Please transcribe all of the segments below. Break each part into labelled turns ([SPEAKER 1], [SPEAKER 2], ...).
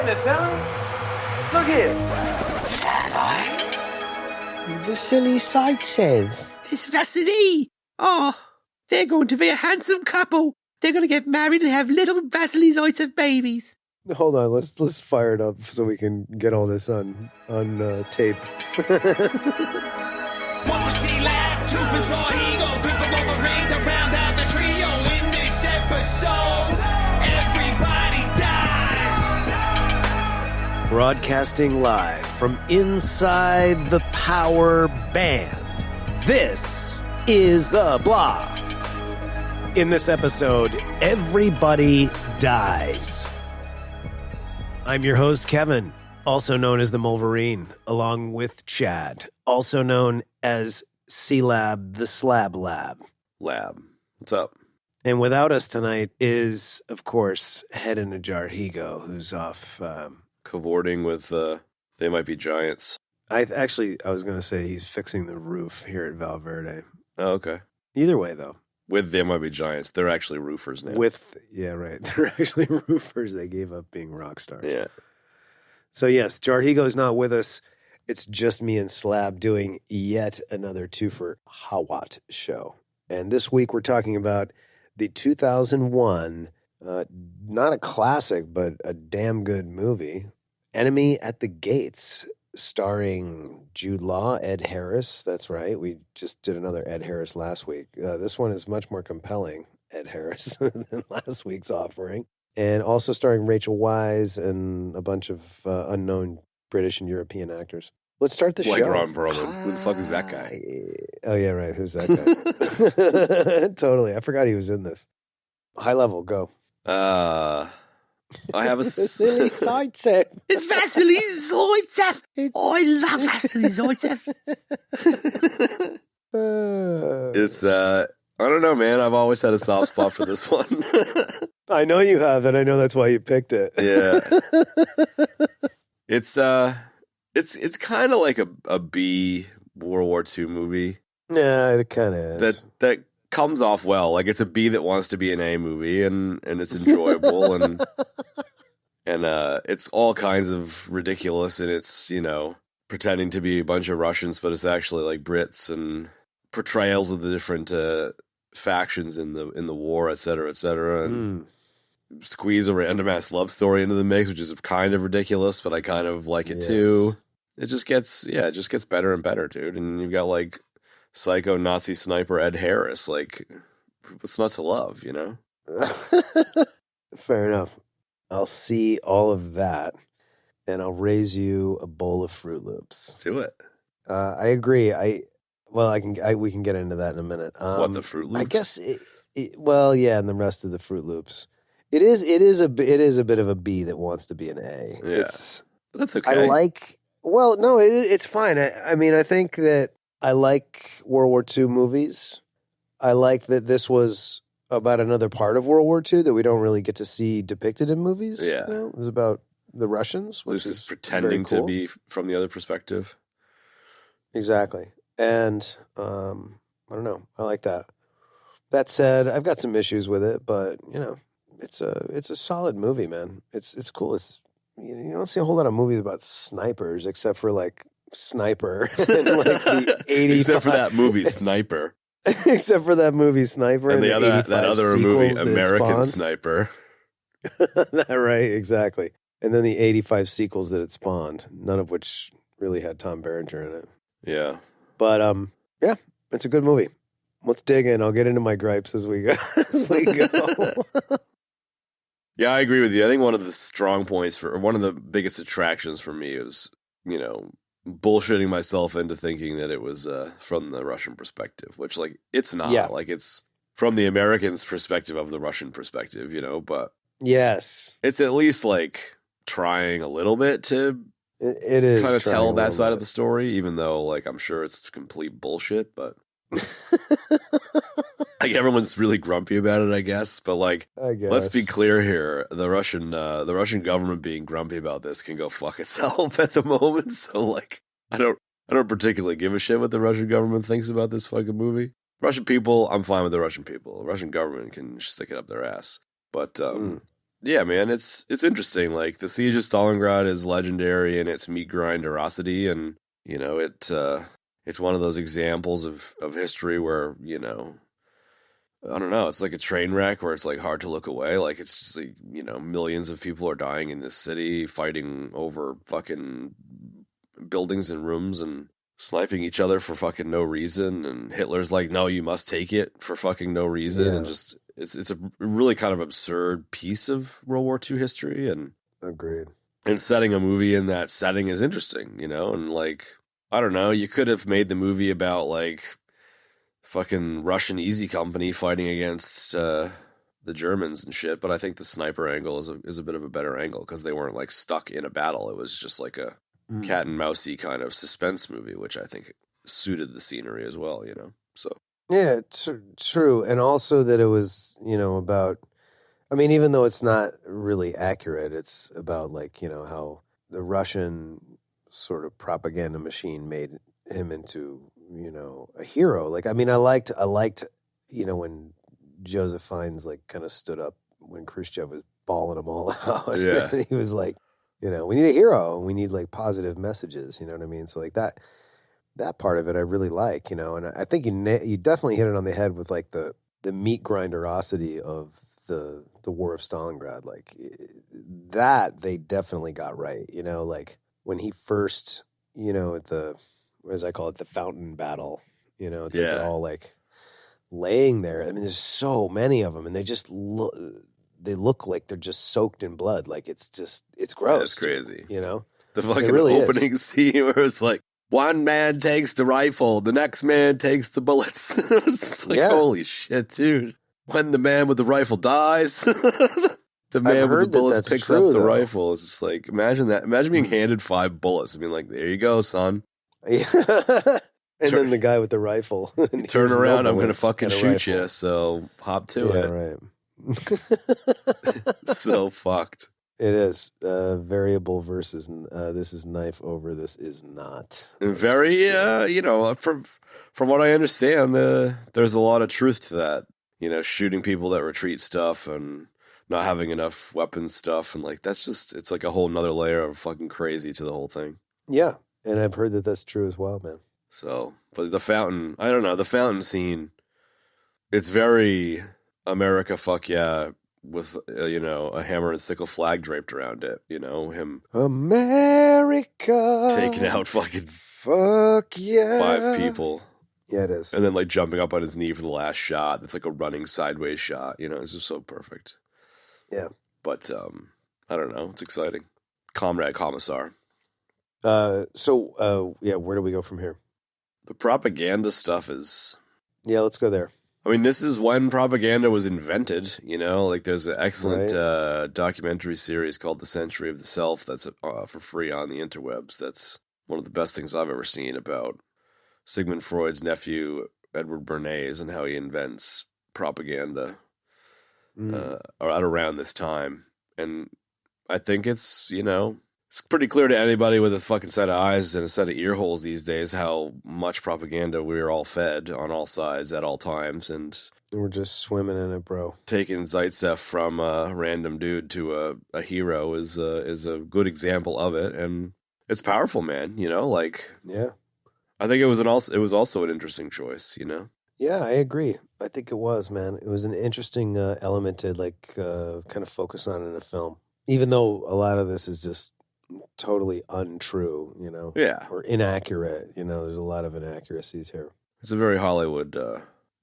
[SPEAKER 1] business, huh? Look here.
[SPEAKER 2] The silly Zaitsev.
[SPEAKER 3] It's Vasily. Oh, they're going to be a handsome couple. They're going to get married and have little Vasily Zaitsev babies.
[SPEAKER 2] Hold on, let's fire it up so we can get all this on tape.
[SPEAKER 4] One for C-Lab, two for Ego, three for Wolverine to round out the trio in this episode. Everybody dies.
[SPEAKER 2] Broadcasting live from inside the Power Band. This is The Blah. In this episode, everybody dies. I'm your host, Kevin, also known as the Wolverine, along with Chad, also known as C-Lab, the Slab Lab.
[SPEAKER 5] Lab. What's up?
[SPEAKER 2] And without us tonight is, of course, Head in a Jar Higo, who's off...
[SPEAKER 5] Cavorting with They Might Be Giants.
[SPEAKER 2] I was going to say he's fixing the roof here at Valverde.
[SPEAKER 5] Oh, okay.
[SPEAKER 2] Either way, though.
[SPEAKER 5] With They Might Be Giants. They're actually roofers now.
[SPEAKER 2] Yeah, right. They're actually roofers. They gave up being rock stars.
[SPEAKER 5] Yeah.
[SPEAKER 2] So, yes, Jarhigo's not with us. It's just me and Slab doing yet another twofer Hawat show. And this week we're talking about the 2001, not a classic, but a damn good movie, Enemy at the Gates, starring Jude Law, Ed Harris. That's right. We just did another Ed Harris last week. This one is much more compelling, Ed Harris, than last week's offering. And also starring Rachel Weisz and a bunch of unknown British and European actors. Let's start the show.
[SPEAKER 5] Like Ron Perlman. Who the fuck is that guy?
[SPEAKER 2] Oh, yeah, right. Who's that guy? Totally. I forgot he was in this. High level, go.
[SPEAKER 5] I have a...
[SPEAKER 2] Silly Zaitsev.
[SPEAKER 3] It's Vasily Zaitsev. Oh, I love Vasily Zaitsev.
[SPEAKER 5] It's, I don't know, man. I've always had a soft spot for this one.
[SPEAKER 2] I know you have, and I know that's why you picked it.
[SPEAKER 5] Yeah. It's kind of like a B World War II movie.
[SPEAKER 2] Yeah, it kind of is.
[SPEAKER 5] That comes off well. Like, it's a B that wants to be an A movie, and it's enjoyable, and it's all kinds of ridiculous, and it's, pretending to be a bunch of Russians, but it's actually like Brits, and portrayals of the different factions in the war, et cetera, and squeeze a random ass love story into the mix, which is kind of ridiculous, but I kind of like it too. It just gets better and better, dude. And you've got like psycho Nazi sniper Ed Harris. Like, what's not to love,
[SPEAKER 2] Fair enough. I'll see all of that, and I'll raise you a bowl of Fruit Loops.
[SPEAKER 5] Do it.
[SPEAKER 2] I agree. We can get into that in a minute.
[SPEAKER 5] What, the Fruit Loops?
[SPEAKER 2] I guess. And the rest of the Fruit Loops. It is a bit of a B that wants to be an A.
[SPEAKER 5] Yeah, that's okay.
[SPEAKER 2] It's fine. I think that I like World War II movies. I like that this was about another part of World War II that we don't really get to see depicted in movies.
[SPEAKER 5] Yeah.
[SPEAKER 2] It was about the Russians, which is
[SPEAKER 5] pretending
[SPEAKER 2] cool.
[SPEAKER 5] to be from the other perspective.
[SPEAKER 2] Exactly. And I don't know. I like that. That said, I've got some issues with it, but it's a solid movie, man. It's cool. You don't see a whole lot of movies about snipers except for like Sniper and like the 85.
[SPEAKER 5] Except for that movie Sniper.
[SPEAKER 2] Except for that movie Sniper
[SPEAKER 5] and that other movie American Sniper.
[SPEAKER 2] Right, exactly. And then the 85 sequels that it spawned, none of which really had Tom Berenger in it.
[SPEAKER 5] Yeah.
[SPEAKER 2] But yeah, it's a good movie. Let's dig in. I'll get into my gripes as we go.
[SPEAKER 5] Yeah, I agree with you. I think one of the strong points one of the biggest attractions for me is, bullshitting myself into thinking that it was from the Russian perspective, which, like, it's not.
[SPEAKER 2] Yeah.
[SPEAKER 5] Like, it's from the Americans' perspective of the Russian perspective, but
[SPEAKER 2] yes,
[SPEAKER 5] it's at least like trying a little bit to
[SPEAKER 2] it is
[SPEAKER 5] kind of tell that side of the story, even though, like, I'm sure it's complete bullshit, but like, everyone's really grumpy about it, I guess. But, like, let's be clear here: the Russian government being grumpy about this can go fuck itself at the moment. So, like, I don't particularly give a shit what the Russian government thinks about this fucking movie. Russian people, I'm fine with the Russian people. The Russian government can stick it up their ass. But Yeah, man, it's interesting. Like, the Siege of Stalingrad is legendary in its meat grinderosity, and you know it's one of those examples of history where, you know, I don't know, it's like a train wreck where it's like hard to look away. Like, it's just like, you know, millions of people are dying in this city, fighting over fucking buildings and rooms and sniping each other for fucking no reason. And Hitler's like, no, you must take it for fucking no reason.
[SPEAKER 2] Yeah.
[SPEAKER 5] And just, it's a really kind of absurd piece of World War II history. And
[SPEAKER 2] Agreed.
[SPEAKER 5] setting a movie in that setting is interesting, you know? And like, I don't know, you could have made the movie about like fucking Russian Easy Company fighting against the Germans and shit, but I think the sniper angle is a bit of a better angle because they weren't like stuck in a battle. It was just like a cat and mousey kind of suspense movie, which I think suited the scenery as well, you know? So.
[SPEAKER 2] Yeah, true. And also that it was, you know, about, I mean, even though it's not really accurate, it's about like, you know, how the Russian sort of propaganda machine made him into, you know, a hero. Like, I mean, I liked, you know, when Joseph Fiennes like kind of stood up when Khrushchev was bawling them all out.
[SPEAKER 5] Yeah.
[SPEAKER 2] And he was like, you know, we need a hero and we need like positive messages, you know what I mean? So like that part of it I really like, you know, and I think you definitely hit it on the head with like the meat grinderosity of the War of Stalingrad. Like that they definitely got right, you know, like when he first, you know, at the, as I call it, the fountain battle, you know, it's like they're all like laying there. I mean, there's so many of them and they just look like they're just soaked in blood. Like it's gross.
[SPEAKER 5] That's crazy.
[SPEAKER 2] You know?
[SPEAKER 5] The fucking
[SPEAKER 2] really
[SPEAKER 5] opening scene where it's like, one man takes the rifle, the next man takes the bullets. It's like, holy shit, dude. When the man with the rifle dies, the man with the bullets picks up the rifle. It's just like, imagine that. Imagine being handed 5 bullets. I mean, like, there you go, son.
[SPEAKER 2] Yeah. And then the guy with the rifle.
[SPEAKER 5] Turn around, I'm going to fucking shoot you, so hop to it.
[SPEAKER 2] Right.
[SPEAKER 5] So fucked.
[SPEAKER 2] It is variable versus this is knife over this is not.
[SPEAKER 5] Very, you know, from what I understand, there's a lot of truth to that. You know, shooting people that retreat stuff and not having enough weapons stuff, and like that's just, it's like a whole nother layer of fucking crazy to the whole thing.
[SPEAKER 2] Yeah, and I've heard that that's true as well, man.
[SPEAKER 5] So, but the fountain, I don't know, the fountain scene, it's very America, fuck yeah, with, you know, a hammer and sickle flag draped around it, you know, him
[SPEAKER 2] America
[SPEAKER 5] taking out fucking
[SPEAKER 2] fuck yeah
[SPEAKER 5] 5 people.
[SPEAKER 2] Yeah, it is.
[SPEAKER 5] And then like jumping up on his knee for the last shot. It's like a running sideways shot, you know, it's just so perfect.
[SPEAKER 2] Yeah.
[SPEAKER 5] But I don't know, it's exciting. Comrade Commissar.
[SPEAKER 2] So where do we go from here?
[SPEAKER 5] The propaganda stuff is,
[SPEAKER 2] yeah, let's go there.
[SPEAKER 5] I mean, this is when propaganda was invented, you know, like there's an excellent documentary series called The Century of the Self that's for free on the interwebs. That's one of the best things I've ever seen about Sigmund Freud's nephew, Edward Bernays, and how he invents propaganda at around this time. And I think it's, you know, it's pretty clear to anybody with a fucking set of eyes and a set of ear holes these days how much propaganda we're all fed on all sides at all times. And
[SPEAKER 2] we're just swimming in it, bro.
[SPEAKER 5] Taking Zaitsev from a random dude to a hero is a good example of it. And it's powerful, man, you know, like,
[SPEAKER 2] yeah.
[SPEAKER 5] I think it was also an interesting choice, you know?
[SPEAKER 2] Yeah, I agree. I think it was, man. It was an interesting element to like kind of focus on in a film, even though a lot of this is just totally untrue, you know?
[SPEAKER 5] Yeah.
[SPEAKER 2] Or inaccurate, you know? There's a lot of inaccuracies here.
[SPEAKER 5] It's a very Hollywood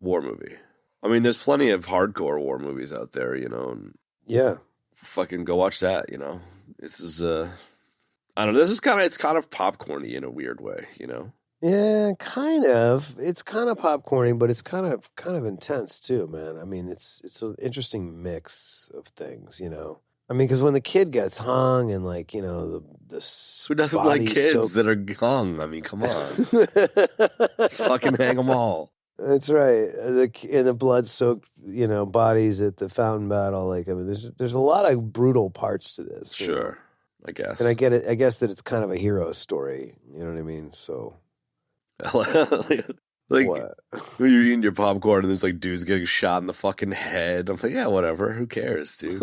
[SPEAKER 5] war movie. I mean, there's plenty of hardcore war movies out there, you know? And
[SPEAKER 2] yeah.
[SPEAKER 5] Fucking go watch that, you know? This is, I don't know, it's kind of popcorny in a weird way, you know?
[SPEAKER 2] Yeah, kind of. It's kind of popcorny, but it's kind of intense too, man. I mean, it's an interesting mix of things, you know. I mean, because when the kid gets hung and like, you know, the
[SPEAKER 5] who doesn't like kids that are hung? I mean, come on, fucking hang them all.
[SPEAKER 2] That's right. The blood-soaked, you know, bodies at the fountain battle. Like, I mean, there's a lot of brutal parts to this.
[SPEAKER 5] Sure,
[SPEAKER 2] you know?
[SPEAKER 5] I guess.
[SPEAKER 2] And I get it. I guess that it's kind of a hero story. You know what I mean? So.
[SPEAKER 5] Like,
[SPEAKER 2] What?
[SPEAKER 5] when you're eating your popcorn and there's like dudes getting shot in the fucking head. I'm like, yeah, whatever. Who cares, dude?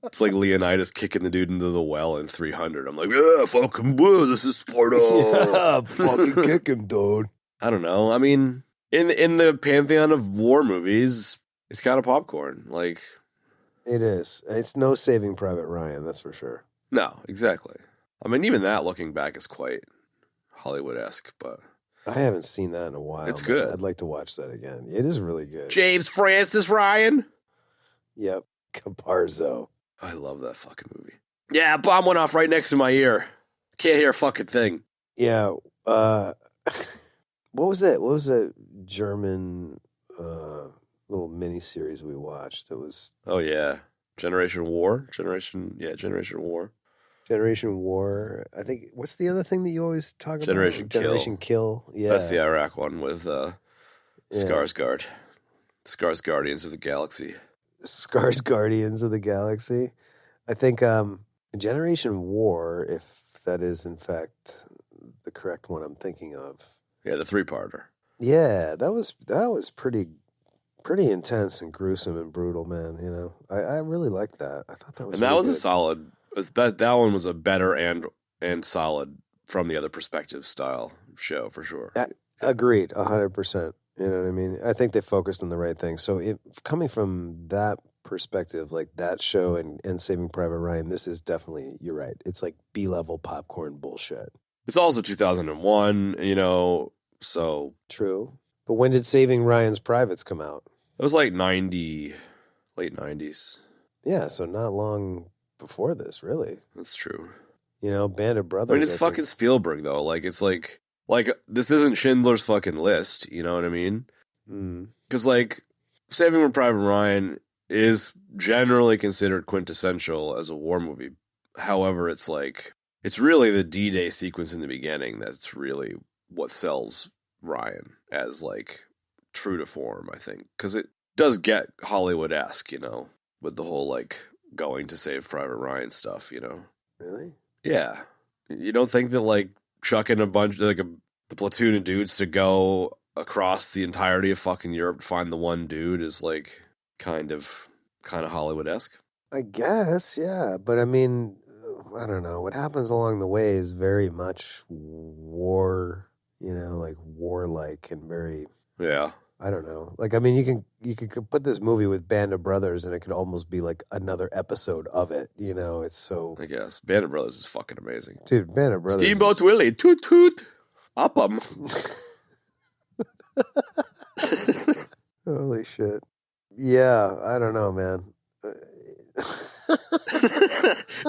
[SPEAKER 5] It's like Leonidas kicking the dude into the well in 300. I'm like, yeah, fucking boo, this is Sparta.
[SPEAKER 2] Yeah, fucking kick him, dude.
[SPEAKER 5] I don't know. I mean, in the pantheon of war movies, it's kind of popcorn. Like,
[SPEAKER 2] It is. It's no Saving Private Ryan, that's for sure.
[SPEAKER 5] no, exactly. I mean, even that, looking back, is quite Hollywood-esque, but
[SPEAKER 2] I haven't seen that in a while.
[SPEAKER 5] It's
[SPEAKER 2] man.
[SPEAKER 5] good.
[SPEAKER 2] I'd like to watch that again. It is really good.
[SPEAKER 5] James Francis Ryan.
[SPEAKER 2] Yep. Caparzo.
[SPEAKER 5] I love that fucking movie. Yeah, a bomb went off right next to my ear. Can't hear a fucking thing.
[SPEAKER 2] Yeah. What was that? What was that German little mini series we watched that was
[SPEAKER 5] Oh yeah, Generation War. Generation War.
[SPEAKER 2] Generation War? I think what's the other thing that you always talk
[SPEAKER 5] Generation
[SPEAKER 2] about?
[SPEAKER 5] Kill.
[SPEAKER 2] Generation Kill. Yeah.
[SPEAKER 5] That's the Iraq one with Skarsgård. Skars Guardians of the Galaxy.
[SPEAKER 2] Scars Guardians of the Galaxy. I think Generation War, if that is in fact the correct one I'm thinking of.
[SPEAKER 5] Yeah, the 3-parter.
[SPEAKER 2] Yeah, that was pretty intense and gruesome and brutal, man. You know, I really liked that. I thought that was
[SPEAKER 5] And that
[SPEAKER 2] really
[SPEAKER 5] was a
[SPEAKER 2] good.
[SPEAKER 5] solid. That one was a better and solid from the other perspective style show for sure.
[SPEAKER 2] Agreed, 100%. You know what I mean? I think they focused on the right thing. So coming from that perspective, like that show and Saving Private Ryan, this is definitely, you're right. It's like B-level popcorn bullshit.
[SPEAKER 5] It's also 2001, you know, so
[SPEAKER 2] True. But when did Saving Ryan's Privates come out?
[SPEAKER 5] it was like late 90s.
[SPEAKER 2] Yeah, so not long before this, really.
[SPEAKER 5] That's true.
[SPEAKER 2] You know, Band of Brothers.
[SPEAKER 5] I mean, it's
[SPEAKER 2] think-
[SPEAKER 5] fucking Spielberg though. Like, it's like this isn't Schindler's fucking List. You know what I mean?
[SPEAKER 2] Mm.
[SPEAKER 5] Because like Saving Private Ryan is generally considered quintessential as a war movie. However, it's like it's really the D-Day sequence in the beginning that's really what sells Ryan as like true to form. I think because it does get Hollywood-esque, you know, with the whole like going to Save Private Ryan stuff. You know?
[SPEAKER 2] Really?
[SPEAKER 5] Yeah. You don't think that like chucking a bunch like the platoon of dudes to go across the entirety of fucking Europe to find the one dude is like kind of Hollywood-esque?
[SPEAKER 2] I guess, yeah. But I mean, I don't know. What happens along the way is very much war, you know, like warlike and very,
[SPEAKER 5] Yeah.
[SPEAKER 2] I don't know. Like, I mean, you could put this movie with Band of Brothers and it could almost be like another episode of it. You know, it's so,
[SPEAKER 5] I guess. Band of Brothers is fucking amazing.
[SPEAKER 2] dude, Band of Brothers.
[SPEAKER 5] Steamboat
[SPEAKER 2] is-
[SPEAKER 5] Willie, toot toot, up 'em.
[SPEAKER 2] Holy shit. Yeah, I don't know, man.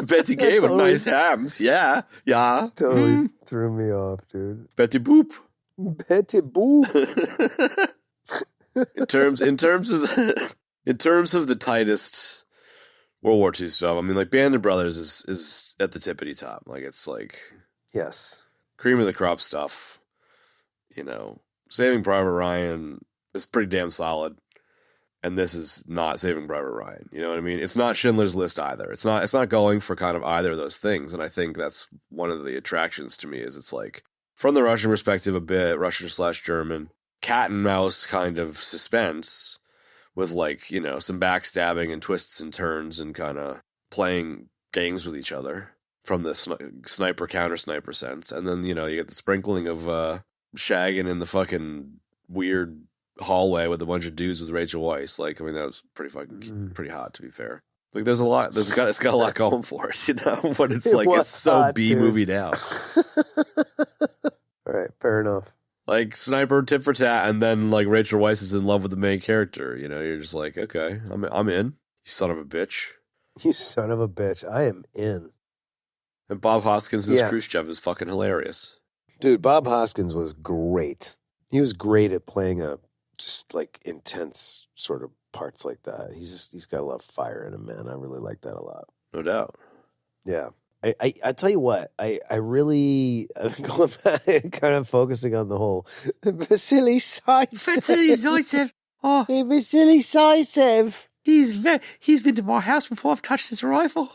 [SPEAKER 5] Betty gave him
[SPEAKER 2] Totally.
[SPEAKER 5] nice hams. Yeah. Yeah.
[SPEAKER 2] Totally threw me off, dude.
[SPEAKER 5] Betty Boop.
[SPEAKER 2] Betty Boo.
[SPEAKER 5] in terms of the tightest World War II stuff, I mean, like Band of Brothers is at the tippity top. Like it's like
[SPEAKER 2] Yes.
[SPEAKER 5] cream of the crop stuff. You know, Saving Private Ryan is pretty damn solid, and this is not Saving Private Ryan. You know what I mean? It's not Schindler's List either. It's not going for kind of either of those things, and I think that's one of the attractions to me. Is it's like from the Russian perspective, a bit Russian/German cat and mouse kind of suspense with like, you know, some backstabbing and twists and turns and kind of playing games with each other from the sniper counter sniper sense, and then, you know, you get the sprinkling of shagging in the fucking weird hallway with a bunch of dudes with Rachel Weisz. Like, I mean, that was pretty hot, to be fair. Like, there's a lot. It's got a lot going for it, you know. But it's like
[SPEAKER 2] was
[SPEAKER 5] it's so
[SPEAKER 2] hot,
[SPEAKER 5] B
[SPEAKER 2] dude.
[SPEAKER 5] movie now.
[SPEAKER 2] All right, fair enough.
[SPEAKER 5] Like sniper tit for tat, and then like Rachel Weisz is in love with the main character. You know, you're just like, okay, I'm in. You son of a bitch.
[SPEAKER 2] You son of a bitch. I am in.
[SPEAKER 5] And Bob Hoskins as
[SPEAKER 2] Yeah.
[SPEAKER 5] Khrushchev is fucking hilarious.
[SPEAKER 2] Dude, Bob Hoskins was great. He was great at playing a just like intense sort of parts like that. He's got a lot of fire in him, man. I really like that a lot.
[SPEAKER 5] No doubt.
[SPEAKER 2] Yeah. I tell you what, I really going back, kind of focusing on the whole Vasily
[SPEAKER 3] Vasily
[SPEAKER 2] Zaitsev.
[SPEAKER 3] Zaitsev. Oh,
[SPEAKER 2] Hey, Vasily Zaitsev.
[SPEAKER 3] he's been to my house before I've touched his rifle.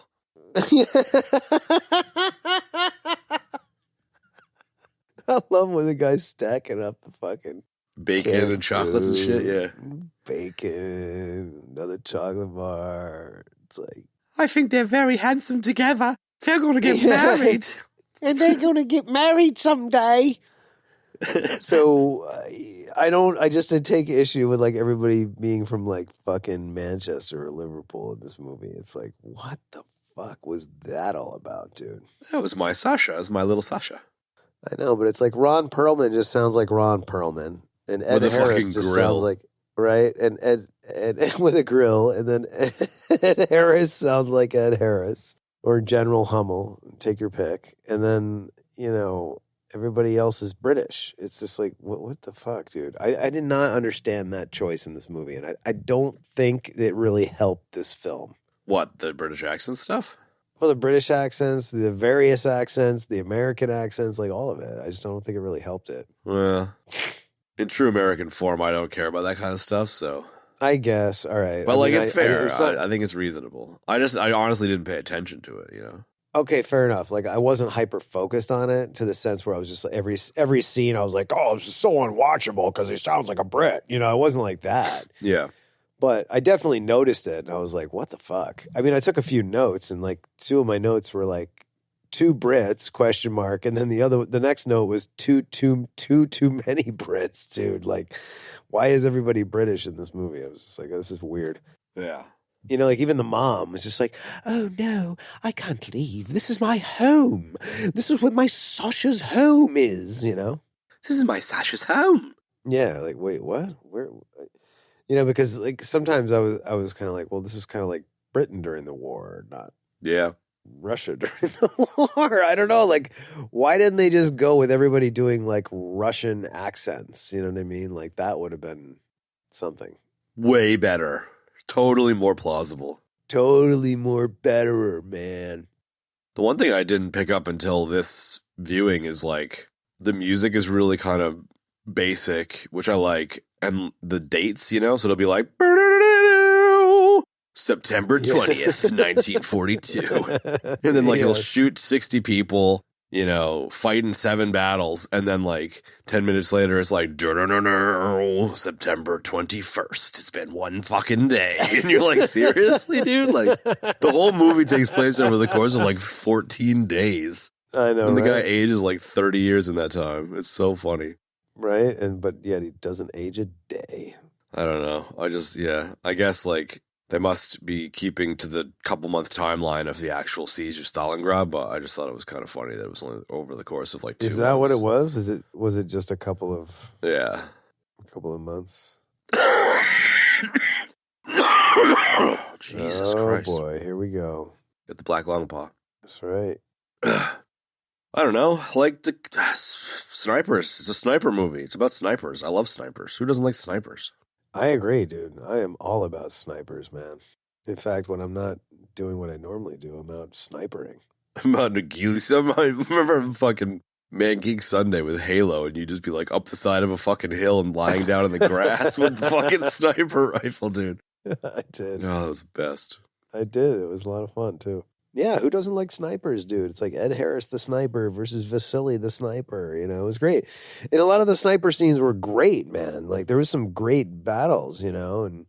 [SPEAKER 2] I love when the guy's stacking up the fucking
[SPEAKER 5] Bacon
[SPEAKER 2] canned
[SPEAKER 5] and chocolates and shit, yeah.
[SPEAKER 2] Bacon, another chocolate bar. It's like,
[SPEAKER 3] I think they're very handsome together. They're going to get
[SPEAKER 2] Yeah.
[SPEAKER 3] married.
[SPEAKER 2] and they're going to get married someday. So I just did take issue with like everybody being from like fucking Manchester or Liverpool in this movie. It's like, what the fuck was that all about, dude?
[SPEAKER 5] That was my Sasha. It was my little Sasha.
[SPEAKER 2] I know, but it's like Ron Perlman just sounds like Ron Perlman. And Ed
[SPEAKER 5] With a
[SPEAKER 2] Harris
[SPEAKER 5] fucking
[SPEAKER 2] just
[SPEAKER 5] grill.
[SPEAKER 2] sounds like, right? And Ed with a grill. And then Ed Harris sounds like Ed Harris or General Hummel. Take your pick. And then, everybody else is British. It's just like, what the fuck, dude? I did not understand that choice in this movie. And I don't think it really helped this film.
[SPEAKER 5] What, the British accent stuff?
[SPEAKER 2] Well, the British accents, the various accents, the American accents, like all of it. I just don't think it really helped it.
[SPEAKER 5] Well, in true American form, I don't care about that kind of stuff, so.
[SPEAKER 2] I guess. All right.
[SPEAKER 5] But, it's fair.
[SPEAKER 2] it's not-
[SPEAKER 5] I think it's reasonable. I honestly didn't pay attention to it,
[SPEAKER 2] Okay, fair enough. Like I wasn't hyper focused on it to the sense where I was just like, every scene I was like, oh, this is so unwatchable because he sounds like a Brit. I wasn't like that.
[SPEAKER 5] Yeah.
[SPEAKER 2] But I definitely noticed it, and I was like, what the fuck? I mean, I took a few notes, and like two of my notes were like two Brits ? And then the next note was too many Brits, dude. Like, why is everybody British in this movie? I was just like, this is weird.
[SPEAKER 5] Yeah.
[SPEAKER 2] Like even the mom was just like, oh no, I can't leave. This is my home. This is where my Sasha's home is,
[SPEAKER 3] This is my Sasha's home.
[SPEAKER 2] Yeah, like, wait, what? Where? Because like sometimes I was kind of like, well, this is kind of like Britain during the war, not
[SPEAKER 5] Yeah.
[SPEAKER 2] Russia during the war. I don't know. Like, why didn't they just go with everybody doing like Russian accents? You know what I mean? Like that would have been something.
[SPEAKER 5] Way better. Totally more plausible.
[SPEAKER 2] Totally more betterer, man.
[SPEAKER 5] The one thing I didn't pick up until this viewing is like the music is really kind of basic, which I like, and the dates, so it'll be like September 20th, 1942. And then like he'll shoot 60 people, fight in 7 battles, and then like 10 minutes later it's like September 21st. It's been one fucking day. And you're like, seriously, dude? Like the whole movie takes place over the course of like 14 days.
[SPEAKER 2] I know.
[SPEAKER 5] And the
[SPEAKER 2] right?
[SPEAKER 5] guy ages like 30 years in that time. It's so funny.
[SPEAKER 2] Right? But yet he doesn't age a day.
[SPEAKER 5] I don't know. I guess like they must be keeping to the couple-month timeline of the actual siege of Stalingrad, but I just thought it was kind of funny that it was only over the course of like 2 months.
[SPEAKER 2] Is that what it was? Was it just a couple of months?
[SPEAKER 5] Jesus Christ.
[SPEAKER 2] Oh boy, here we go.
[SPEAKER 5] Get the black lung paw.
[SPEAKER 2] That's right.
[SPEAKER 5] I don't know. Like the snipers. It's a sniper movie. It's about snipers. I love snipers. Who doesn't like snipers?
[SPEAKER 2] I agree, dude. I am all about snipers, man. In fact, when I'm not doing what I normally do, I'm out snipering.
[SPEAKER 5] I'm out Nagila. I remember fucking Man Geek Sunday with Halo, and you just be like up the side of a fucking hill and lying down in the grass with the fucking sniper rifle, dude.
[SPEAKER 2] I did.
[SPEAKER 5] Oh, that was the best.
[SPEAKER 2] I did. It was a lot of fun, too. Yeah, who doesn't like snipers, dude? It's like Ed Harris the sniper versus Vasily the sniper. It was great. And a lot of the sniper scenes were great, man. Like, there was some great battles, and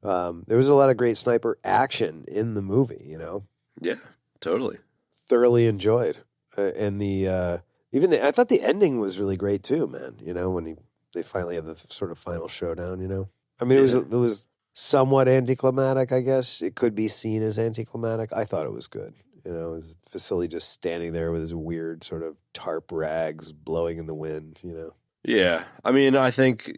[SPEAKER 2] there was a lot of great sniper action in the movie,
[SPEAKER 5] Yeah, totally.
[SPEAKER 2] Thoroughly enjoyed. And I thought the ending was really great, too, man. When they finally have the sort of final showdown, I mean, it was somewhat anticlimactic, I guess. It could be seen as anticlimactic. I thought it was good. It was Vasily just standing there with his weird sort of tarp rags blowing in the wind,
[SPEAKER 5] Yeah. I mean, I think,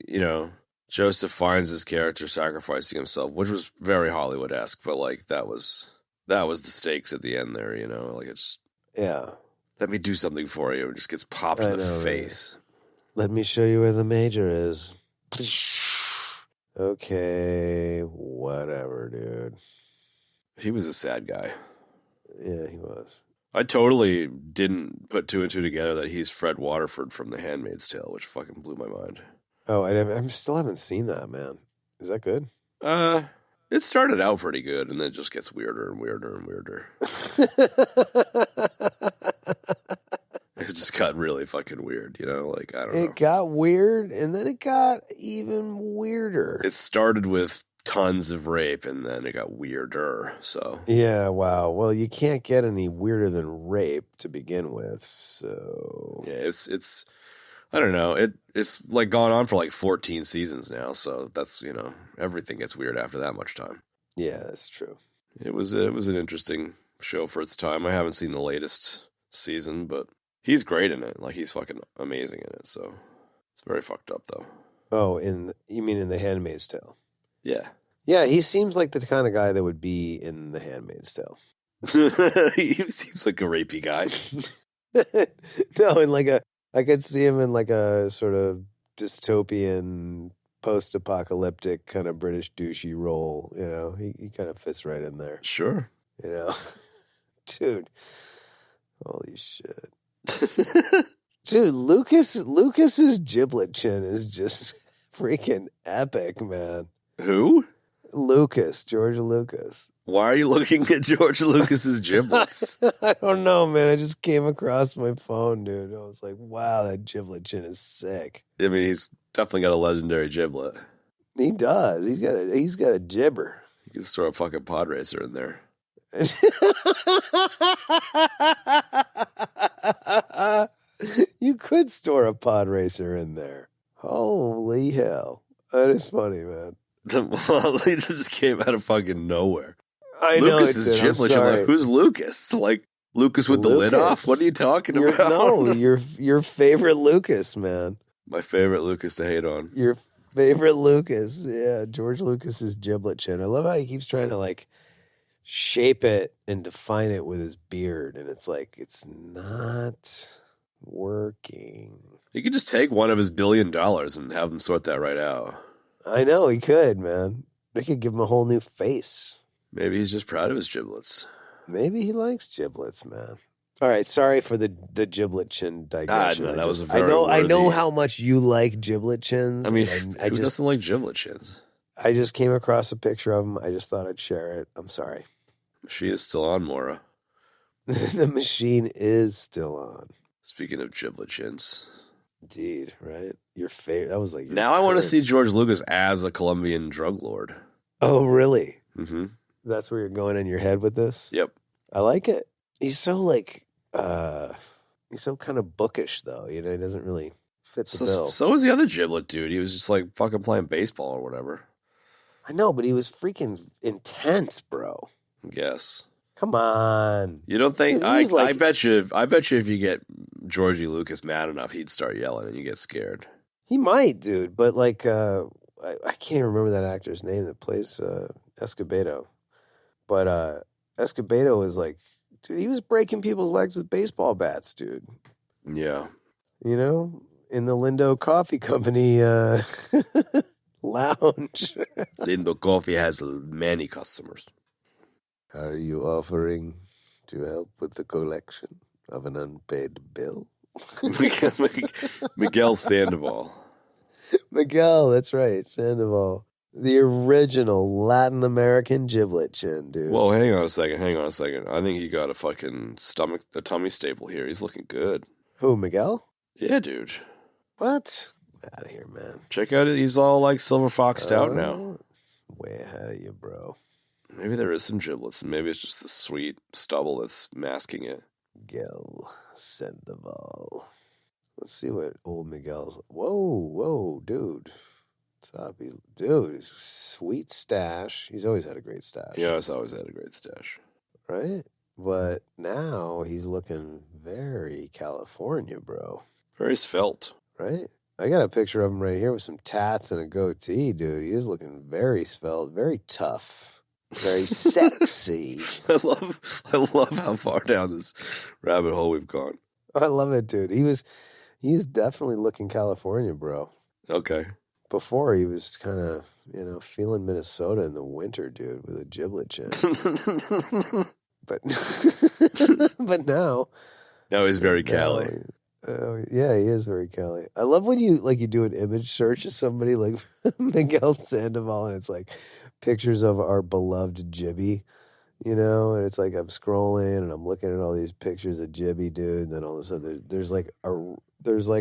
[SPEAKER 5] Joseph finds his character sacrificing himself, which was very Hollywood-esque, but like that was the stakes at the end there, like it's let me do something for you. It just gets popped in the face.
[SPEAKER 2] Right? Let me show you where the major is. Okay, whatever, dude.
[SPEAKER 5] He was a sad guy.
[SPEAKER 2] Yeah, he was.
[SPEAKER 5] I totally didn't put 2 and 2 together that he's Fred Waterford from The Handmaid's Tale, which fucking blew my mind.
[SPEAKER 2] Oh, I still haven't seen that, man. Is that good?
[SPEAKER 5] It started out pretty good, and then it just gets weirder and weirder and weirder. It just got really fucking weird, like, I don't know.
[SPEAKER 2] It got weird, and then it got even weirder.
[SPEAKER 5] It started with tons of rape, and then it got weirder, so.
[SPEAKER 2] Yeah, wow. Well, you can't get any weirder than rape to begin with, so.
[SPEAKER 5] Yeah, it's I don't know. It's like gone on for like 14 seasons now, so that's, everything gets weird after that much time.
[SPEAKER 2] Yeah, that's true.
[SPEAKER 5] It was an interesting show for its time. I haven't seen the latest season, but he's great in it. Like, he's fucking amazing in it, so it's very fucked up, though.
[SPEAKER 2] Oh, you mean in The Handmaid's Tale?
[SPEAKER 5] Yeah.
[SPEAKER 2] Yeah, he seems like the kind of guy that would be in The Handmaid's Tale.
[SPEAKER 5] He seems like a rapey guy.
[SPEAKER 2] No, I could see him in like a sort of dystopian, post-apocalyptic kind of British douchey role. He kind of fits right in there.
[SPEAKER 5] Sure.
[SPEAKER 2] Dude, holy shit. Dude, Lucas's giblet chin is just freaking epic, man.
[SPEAKER 5] Who?
[SPEAKER 2] George Lucas.
[SPEAKER 5] Why are you looking at George Lucas's giblets?
[SPEAKER 2] I don't know, man. I just came across my phone, dude. I was like, wow, that giblet chin is sick.
[SPEAKER 5] I mean, he's definitely got a legendary giblet.
[SPEAKER 2] He does. He's got a gibber.
[SPEAKER 5] You can throw a fucking pod racer in there.
[SPEAKER 2] You could store a pod racer in there. Holy hell. That is funny, man.
[SPEAKER 5] It just came out of fucking nowhere.
[SPEAKER 2] I
[SPEAKER 5] Lucas's
[SPEAKER 2] know it did.
[SPEAKER 5] giblet. I'm like, who's Lucas? Like, Lucas with the lid off? What are you talking about?
[SPEAKER 2] No, your favorite Lucas, man.
[SPEAKER 5] My favorite Lucas to hate on.
[SPEAKER 2] Your favorite Lucas. Yeah, George Lucas's giblet chin. I love how he keeps trying to, like, shape it and define it with his beard. And it's like, it's not working.
[SPEAKER 5] He could just take one of his $1 billion and have them sort that right out.
[SPEAKER 2] I know, he could, man. They could give him a whole new face.
[SPEAKER 5] Maybe he's just proud of his giblets.
[SPEAKER 2] Maybe he likes giblets, man. All right, sorry for the giblet chin digression.
[SPEAKER 5] No, that was a very
[SPEAKER 2] I know
[SPEAKER 5] worthy-
[SPEAKER 2] how much you like giblet chins.
[SPEAKER 5] I mean,
[SPEAKER 2] I
[SPEAKER 5] who doesn't like giblet chins?
[SPEAKER 2] I just came across a picture of him. I just thought I'd share it. I'm sorry.
[SPEAKER 5] She is still on, Maura.
[SPEAKER 2] The machine is still on.
[SPEAKER 5] Speaking of giblet chins.
[SPEAKER 2] Indeed, right? Your favorite. That was like.
[SPEAKER 5] Now I want to see George Lucas as a Colombian drug lord.
[SPEAKER 2] Oh, really?
[SPEAKER 5] Mm-hmm.
[SPEAKER 2] That's where you're going in your head with this?
[SPEAKER 5] Yep.
[SPEAKER 2] I like it. He's so like, he's so kind of bookish though. He doesn't really fit the bill.
[SPEAKER 5] So was the other giblet dude. He was just like fucking playing baseball or whatever.
[SPEAKER 2] I know, but he was freaking intense, bro.
[SPEAKER 5] I guess.
[SPEAKER 2] Come on.
[SPEAKER 5] You don't think?
[SPEAKER 2] Dude,
[SPEAKER 5] I bet you. I bet you if you get Georgie Lucas mad enough, he'd start yelling and you get scared.
[SPEAKER 2] He might, dude. But like, I can't remember that actor's name that plays Escobedo. But Escobedo is like, dude, he was breaking people's legs with baseball bats, dude.
[SPEAKER 5] Yeah.
[SPEAKER 2] In the Lindo Coffee Company lounge.
[SPEAKER 5] Lindo Coffee has many customers.
[SPEAKER 2] Are you offering to help with the collection of an unpaid bill?
[SPEAKER 5] Miguel Sandoval.
[SPEAKER 2] Miguel, that's right, Sandoval. The original Latin American giblet chin, dude.
[SPEAKER 5] Whoa, hang on a second. I think he got a tummy staple here. He's looking good.
[SPEAKER 2] Who, Miguel?
[SPEAKER 5] Yeah, dude.
[SPEAKER 2] What? Out of here, man.
[SPEAKER 5] Check out it. He's all like silver foxed out now.
[SPEAKER 2] Way ahead of you, bro.
[SPEAKER 5] Maybe there is some giblets, and maybe it's just the sweet stubble that's masking it.
[SPEAKER 2] Miguel Sandoval. Let's see what old Miguel's. Whoa, dude. What's up? Dude, his sweet stash. He's always had a great stash.
[SPEAKER 5] Yeah, he's always had a great stash.
[SPEAKER 2] Right? But now he's looking very California, bro.
[SPEAKER 5] Very svelte.
[SPEAKER 2] Right? I got a picture of him right here with some tats and a goatee, dude. He is looking very svelte, very tough, very sexy.
[SPEAKER 5] I love how far down this rabbit hole we've gone.
[SPEAKER 2] I love it, dude. He is definitely looking California, bro.
[SPEAKER 5] Okay.
[SPEAKER 2] Before he was kind of, feeling Minnesota in the winter, dude, with a giblet chin. But but now
[SPEAKER 5] he's very Cali.
[SPEAKER 2] Yeah, he is very Cali. I love when you do an image search of somebody like Miguel Sandoval, and it's like pictures of our beloved Jibby, You know, and it's like I'm scrolling and I'm looking at all these pictures of Jibby, dude. And then all of a sudden, there's like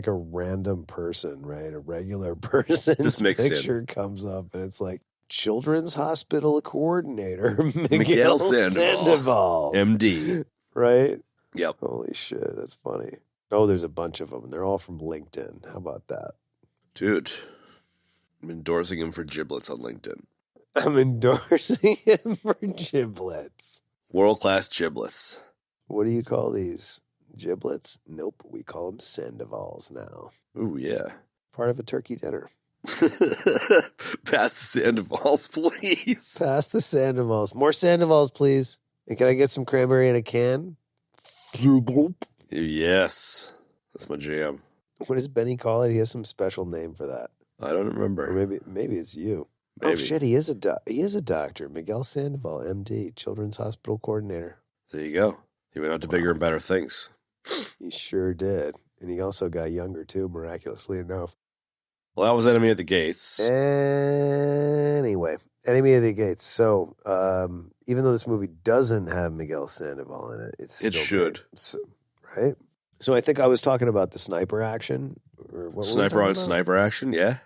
[SPEAKER 2] a random person, right? A regular person's
[SPEAKER 5] Just mixed
[SPEAKER 2] picture comes up, and it's like Children's Hospital Coordinator
[SPEAKER 5] Miguel
[SPEAKER 2] Sandoval,
[SPEAKER 5] MD.
[SPEAKER 2] right?
[SPEAKER 5] Yep.
[SPEAKER 2] Holy shit, that's funny. Oh, there's a bunch of them. They're all from LinkedIn. How about that?
[SPEAKER 5] Dude, I'm endorsing him for giblets on LinkedIn.
[SPEAKER 2] I'm endorsing him for giblets.
[SPEAKER 5] World-class giblets.
[SPEAKER 2] What do you call these? Giblets? Nope, we call them Sandovals now.
[SPEAKER 5] Ooh, yeah.
[SPEAKER 2] Part of a turkey dinner.
[SPEAKER 5] Pass the Sandovals, please.
[SPEAKER 2] Pass the Sandovals. More Sandovals, please. And can I get some cranberry in a can?
[SPEAKER 5] Yes. That's my jam.
[SPEAKER 2] What does Benny call it? He has some special name for that.
[SPEAKER 5] I don't remember.
[SPEAKER 2] Or maybe it's you.
[SPEAKER 5] Maybe.
[SPEAKER 2] Oh shit, he is a doctor. Miguel Sandoval, MD, Children's Hospital Coordinator.
[SPEAKER 5] There you go. He went on to bigger and better things.
[SPEAKER 2] He sure did. And he also got younger too, miraculously enough.
[SPEAKER 5] Well, that was Enemy at the Gates.
[SPEAKER 2] Anyway, Enemy of the Gates. So, even though this movie doesn't have Miguel Sandoval in it, it
[SPEAKER 5] should.
[SPEAKER 2] So, right? So I think I was talking about the sniper action. Or what
[SPEAKER 5] Sniper on sniper action, yeah.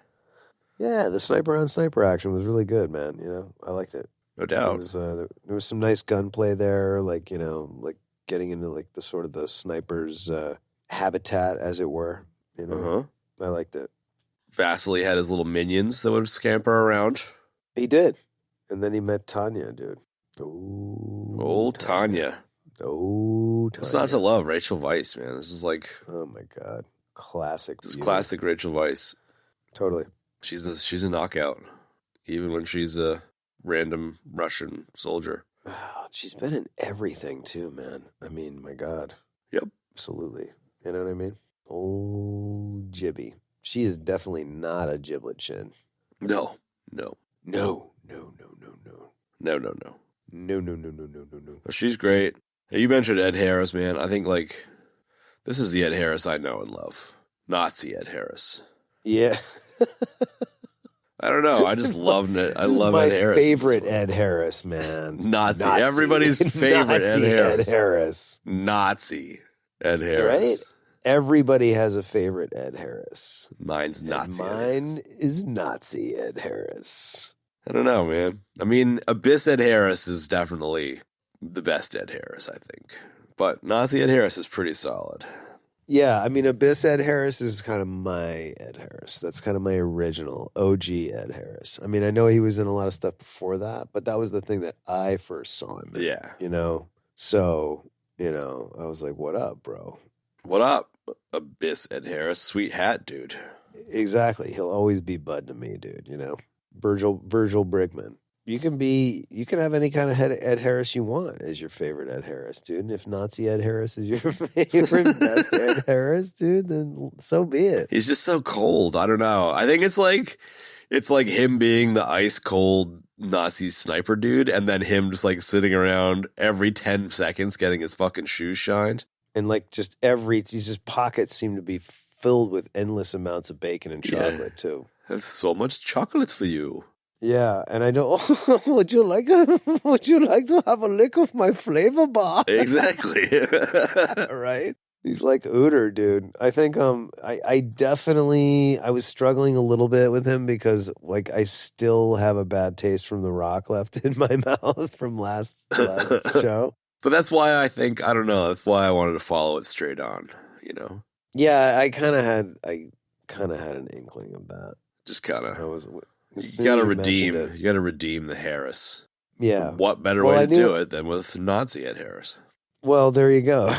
[SPEAKER 2] Yeah, the sniper on sniper action was really good, man. You know, I liked it.
[SPEAKER 5] No doubt.
[SPEAKER 2] There was some nice gunplay there, like, you know, like getting into like the sort of the sniper's habitat, as it were. You know, I liked it.
[SPEAKER 5] Vasily had his little minions that would scamper around.
[SPEAKER 2] He did, and then he met Tanya, dude. Ooh,
[SPEAKER 5] Old Tanya.
[SPEAKER 2] Oh, Tanya.
[SPEAKER 5] What's not to love? Rachel Weisz, man. This is like,
[SPEAKER 2] oh my god, classic.
[SPEAKER 5] This is classic Rachel Weisz.
[SPEAKER 2] Totally.
[SPEAKER 5] She's a knockout, even when she's a random Russian soldier.
[SPEAKER 2] She's been in everything too, man. I mean, my god.
[SPEAKER 5] Yep.
[SPEAKER 2] Absolutely. You know what I mean? Old Jibby. She is definitely not a giblet chin.
[SPEAKER 5] No.
[SPEAKER 2] No.
[SPEAKER 5] She's great. You mentioned Ed Harris, man. I think, like, this is the Ed Harris I know and love. Nazi Ed Harris.
[SPEAKER 2] Yeah.
[SPEAKER 5] I don't know. I just love it. I love
[SPEAKER 2] my
[SPEAKER 5] Ed Harris.
[SPEAKER 2] Favorite Ed Harris, man.
[SPEAKER 5] Nazi. Everybody's favorite
[SPEAKER 2] Nazi
[SPEAKER 5] Ed Harris.
[SPEAKER 2] Ed Harris.
[SPEAKER 5] Nazi Ed Harris.
[SPEAKER 2] Right? Everybody has a favorite Ed Harris.
[SPEAKER 5] Mine's Nazi.
[SPEAKER 2] Mine is Nazi Ed Harris.
[SPEAKER 5] I don't know, man. I mean, Abyss Ed Harris is definitely the best Ed Harris, I think. But Nazi Ed Harris is pretty solid.
[SPEAKER 2] Yeah, I mean, Abyss Ed Harris is kind of my Ed Harris. That's kind of my original OG Ed Harris. I mean, I know he was in a lot of stuff before that, but that was the thing that I first saw him in.
[SPEAKER 5] Yeah.
[SPEAKER 2] You know? So, you know, I was like, what up, bro?
[SPEAKER 5] What up, Abyss Ed Harris? Sweet hat, dude.
[SPEAKER 2] Exactly. He'll always be bud to me, dude, you know? Virgil Brigman. You can have any kind of Ed Harris you want as your favorite Ed Harris, dude. And if Nazi Ed Harris is your favorite best Ed Harris, dude, then so be it.
[SPEAKER 5] He's just so cold. I don't know. I think it's like him being the ice cold Nazi sniper dude, and then him just like sitting around every 10 seconds getting his fucking shoes shined.
[SPEAKER 2] And like just his pockets seem to be filled with endless amounts of bacon and chocolate too.
[SPEAKER 5] There's so much chocolate for you.
[SPEAKER 2] Yeah, and I know. Would you like to have a lick of my flavor bar?
[SPEAKER 5] Exactly.
[SPEAKER 2] Right? He's like Ooter, dude. I think I definitely I was struggling a little bit with him because like I still have a bad taste from The Rock left in my mouth from last show.
[SPEAKER 5] But that's why I think, I don't know, that's why I wanted to follow it straight on, you know?
[SPEAKER 2] Yeah, I kind of had an inkling of that.
[SPEAKER 5] Just kind of.
[SPEAKER 2] You
[SPEAKER 5] gotta redeem the Harris.
[SPEAKER 2] Yeah.
[SPEAKER 5] What better way to do it than with Nazi Ed Harris?
[SPEAKER 2] Well, there you go.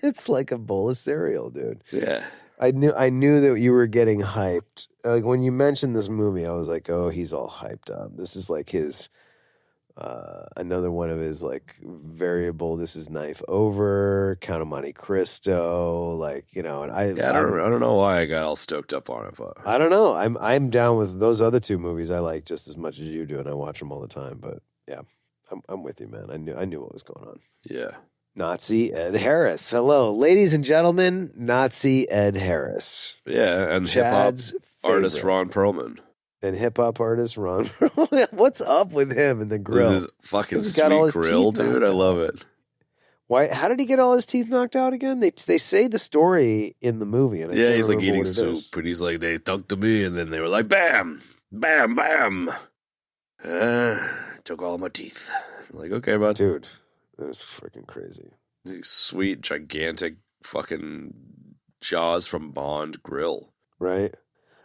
[SPEAKER 2] It's like a bowl of cereal, dude.
[SPEAKER 5] Yeah.
[SPEAKER 2] I knew that you were getting hyped. Like when you mentioned this movie, I was like, oh, he's all hyped up. This is like his another one of his like variable. This is Knife Over, Count of Monte Cristo, like, you know. And I
[SPEAKER 5] don't know why I got all stoked up on it, but
[SPEAKER 2] I don't know. I'm down with those other two movies. I like just as much as you do, and I watch them all the time. But yeah, I'm with you, man. I knew what was going on.
[SPEAKER 5] Yeah.
[SPEAKER 2] Nazi Ed Harris. Hello, ladies and gentlemen. Nazi Ed Harris.
[SPEAKER 5] Yeah, and hip hop artist Ron Perlman.
[SPEAKER 2] and hip hop artist Ron Perlman. What's up with him and the grill?
[SPEAKER 5] This is fucking
[SPEAKER 2] He's got all
[SPEAKER 5] sweet
[SPEAKER 2] his
[SPEAKER 5] grill,
[SPEAKER 2] teeth
[SPEAKER 5] dude.
[SPEAKER 2] knocked
[SPEAKER 5] I
[SPEAKER 2] out.
[SPEAKER 5] love it.
[SPEAKER 2] Why? How did he get all his teeth knocked out again? They say the story in the movie, and I
[SPEAKER 5] Yeah,
[SPEAKER 2] can't
[SPEAKER 5] he's like
[SPEAKER 2] remember
[SPEAKER 5] eating
[SPEAKER 2] what it is.
[SPEAKER 5] soup, and he's like, they dunked to me, and then they were like, bam, bam, bam. Took all my teeth. I'm like, okay, bud.
[SPEAKER 2] Dude, that's freaking crazy.
[SPEAKER 5] These sweet, gigantic fucking jaws from Bond grill.
[SPEAKER 2] Right?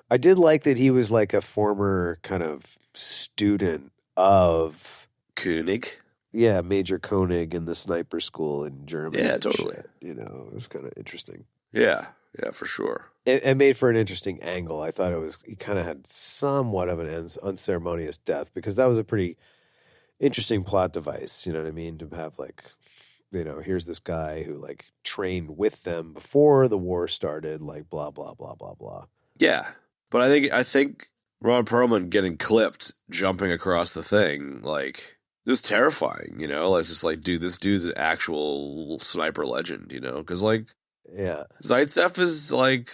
[SPEAKER 2] I did like that he was like a former kind of student of
[SPEAKER 5] Koenig.
[SPEAKER 2] Major Koenig in the sniper school in Germany.
[SPEAKER 5] Yeah,
[SPEAKER 2] and
[SPEAKER 5] totally.
[SPEAKER 2] shit. It was kind of interesting.
[SPEAKER 5] Yeah, for sure.
[SPEAKER 2] It made for an interesting angle. I thought he kind of had somewhat of an unceremonious death because that was a pretty interesting plot device. You know what I mean? To have like, here's this guy who like trained with them before the war started, like blah, blah, blah, blah, blah.
[SPEAKER 5] Yeah, but I think Ron Perlman getting clipped, jumping across the thing, like, it was terrifying, It's just like, dude, this dude's an actual sniper legend, Because, like,
[SPEAKER 2] Yeah.
[SPEAKER 5] Zaitsev is, like,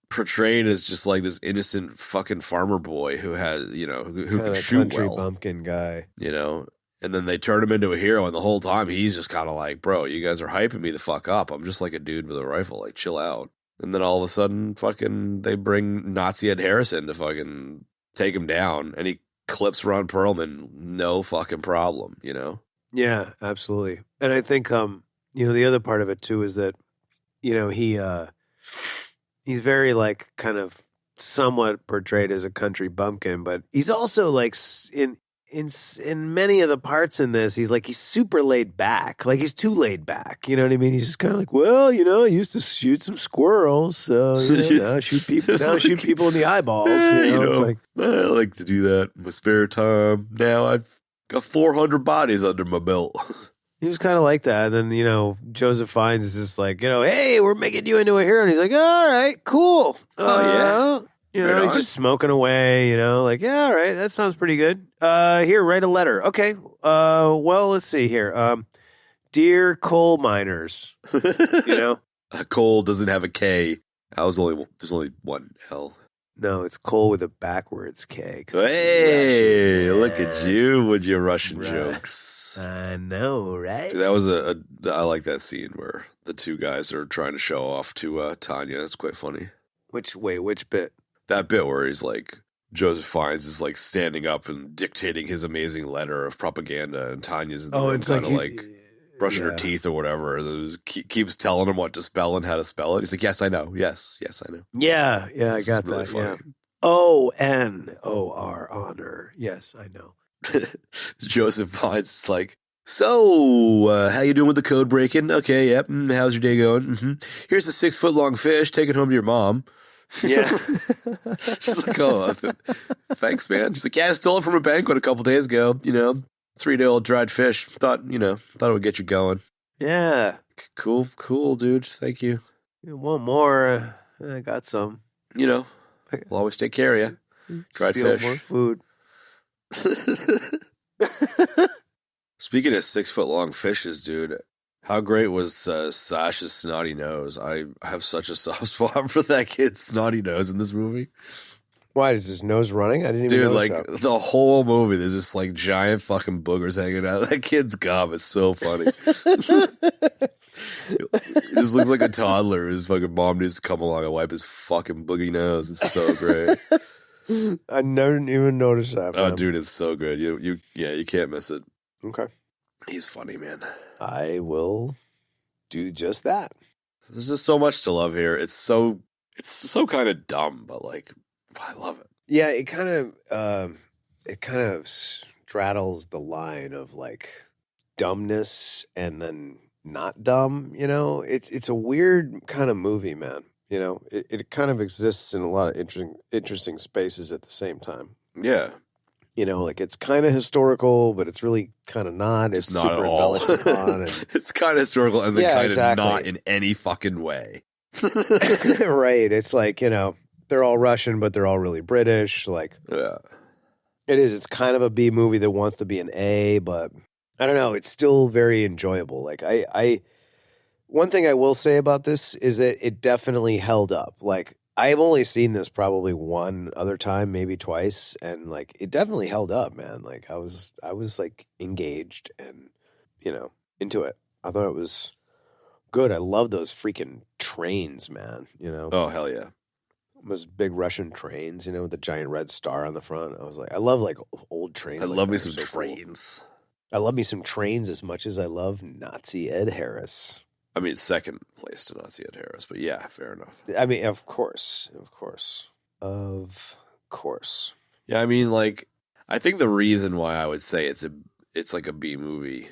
[SPEAKER 5] portrayed as just, like, this innocent fucking farmer boy who has, who can shoot
[SPEAKER 2] country
[SPEAKER 5] well,
[SPEAKER 2] bumpkin guy.
[SPEAKER 5] And then they turn him into a hero, and the whole time he's just kind of like, bro, you guys are hyping me the fuck up. I'm just like a dude with a rifle, like, chill out. And then all of a sudden, fucking, they bring Nazi Ed Harrison to fucking take him down, and he clips Ron Perlman, no fucking problem,
[SPEAKER 2] Yeah, absolutely. And I think, the other part of it too is that, he's very like kind of somewhat portrayed as a country bumpkin, but he's also like in many of the parts in this, he's super laid back. Like he's too laid back. You know what I mean? He's just kind of like, well, I used to shoot some squirrels, so now I shoot people. Now I shoot people in the eyeballs. It's like,
[SPEAKER 5] I like to do that in my spare time. Now I've got 400 bodies under my belt.
[SPEAKER 2] he was kind of like that. And then Joseph Fiennes is just like, hey, we're making you into a hero, and he's like, all right, cool.
[SPEAKER 5] Oh, yeah.
[SPEAKER 2] He's just smoking away, like, yeah, all right, that sounds pretty good. Here, write a letter. Okay. Well, let's see here. Dear coal miners,
[SPEAKER 5] Coal doesn't have a K. There's only one L.
[SPEAKER 2] No, it's coal with a backwards K.
[SPEAKER 5] Hey, look at you with your Russian
[SPEAKER 2] Right.
[SPEAKER 5] jokes.
[SPEAKER 2] I know, right?
[SPEAKER 5] That was I like that scene where the two guys are trying to show off to Tanya. It's quite funny.
[SPEAKER 2] Which bit?
[SPEAKER 5] That bit where he's like, Joseph Fiennes is like standing up and dictating his amazing letter of propaganda, and Tanya's in the room kind of like brushing her teeth or whatever. And keeps telling him what to spell and how to spell it. He's like, yes, I know. Yes, I know.
[SPEAKER 2] Yeah, I got
[SPEAKER 5] really
[SPEAKER 2] that.
[SPEAKER 5] funny.
[SPEAKER 2] Yeah. ONOR, honor. Yes, I know.
[SPEAKER 5] Joseph Fiennes is like, so, how you doing with the code breaking? Okay, yep. How's your day going? Mm-hmm. Here's a 6-foot-long fish. Take it home to your mom.
[SPEAKER 2] Yeah.
[SPEAKER 5] She's like, oh, thanks, man. She's like, yeah, I stole it from a banquet a couple days ago. 3-day-old dried fish. Thought it would get you going.
[SPEAKER 2] Yeah.
[SPEAKER 5] Cool, dude. Thank you.
[SPEAKER 2] One more. I got some.
[SPEAKER 5] We'll always take care of you. Dried
[SPEAKER 2] Steal
[SPEAKER 5] fish.
[SPEAKER 2] more food.
[SPEAKER 5] Speaking of 6-foot-long fishes, dude, how great was Sasha's snotty nose? I have such a soft spot for that kid's snotty nose in this movie.
[SPEAKER 2] Why, is his nose running? I didn't even
[SPEAKER 5] Dude,
[SPEAKER 2] notice
[SPEAKER 5] like,
[SPEAKER 2] that.
[SPEAKER 5] the whole movie, there's just, like, giant fucking boogers hanging out. That kid's gob is so funny. He just looks like a toddler whose fucking mom needs to come along and wipe his fucking boogie nose. It's so great.
[SPEAKER 2] I never even noticed that.
[SPEAKER 5] Oh,
[SPEAKER 2] man.
[SPEAKER 5] dude, it's so good. You can't miss it.
[SPEAKER 2] Okay.
[SPEAKER 5] He's funny, man.
[SPEAKER 2] I will do just that.
[SPEAKER 5] There's just so much to love here. It's so kind of dumb, but like, I love it.
[SPEAKER 2] Yeah, it kind of straddles the line of like dumbness and then not dumb. It's a weird kind of movie, man. It kind of exists in a lot of interesting spaces at the same time.
[SPEAKER 5] Yeah.
[SPEAKER 2] Like it's kind of historical, but it's really kind of not. It's
[SPEAKER 5] not
[SPEAKER 2] super
[SPEAKER 5] at all.
[SPEAKER 2] embellished upon. And,
[SPEAKER 5] It's kind of historical and then
[SPEAKER 2] Yeah,
[SPEAKER 5] kind
[SPEAKER 2] exactly.
[SPEAKER 5] of not in any fucking way.
[SPEAKER 2] right. It's like, they're all Russian, but they're all really British. Like,
[SPEAKER 5] Yeah.
[SPEAKER 2] it is. It's kind of a B movie that wants to be an A, but I don't know. It's still very enjoyable. Like, one thing I will say about this is that it definitely held up. Like, I've only seen this probably one other time, maybe twice, and like it definitely held up, man. Like I was like engaged and into it. I thought it was good. I love those freaking trains, man.
[SPEAKER 5] Oh, hell yeah.
[SPEAKER 2] Those big Russian trains, with the giant red star on the front. I was like, I love like old trains.
[SPEAKER 5] I
[SPEAKER 2] like
[SPEAKER 5] love
[SPEAKER 2] that.
[SPEAKER 5] me
[SPEAKER 2] They're
[SPEAKER 5] some
[SPEAKER 2] so cool.
[SPEAKER 5] trains.
[SPEAKER 2] I love me some trains as much as I love Nazi Ed Harris.
[SPEAKER 5] I mean, second place to Nazi Ed Harris, but yeah, fair enough.
[SPEAKER 2] I mean, of course.
[SPEAKER 5] Yeah, I mean, like, I think the reason why I would say it's like a B movie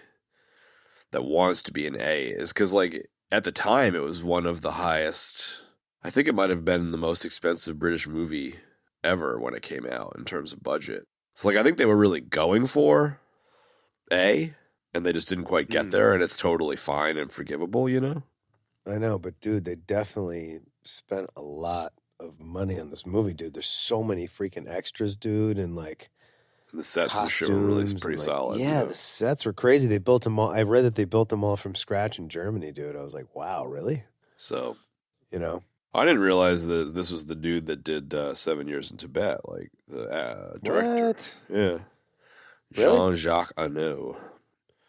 [SPEAKER 5] that wants to be an A is because, like, at the time it was one of the highest. I think it might have been the most expensive British movie ever when it came out in terms of budget. So, like, I think they were really going for A, and they just didn't quite get there, and it's totally fine and forgivable,
[SPEAKER 2] I know, but dude, they definitely spent a lot of money on this movie, dude. There's so many freaking extras, dude, and like
[SPEAKER 5] And the sets and
[SPEAKER 2] costumes
[SPEAKER 5] shit were really
[SPEAKER 2] and,
[SPEAKER 5] pretty
[SPEAKER 2] like,
[SPEAKER 5] solid.
[SPEAKER 2] Yeah, the sets were crazy. They built them all. I read that they built them all from scratch in Germany, dude. I was like, wow, really?
[SPEAKER 5] So,
[SPEAKER 2] I
[SPEAKER 5] didn't realize that this was the dude that did 7 Years in Tibet, like the director.
[SPEAKER 2] What?
[SPEAKER 5] Yeah.
[SPEAKER 2] Really?
[SPEAKER 5] Jean-Jacques Annaud.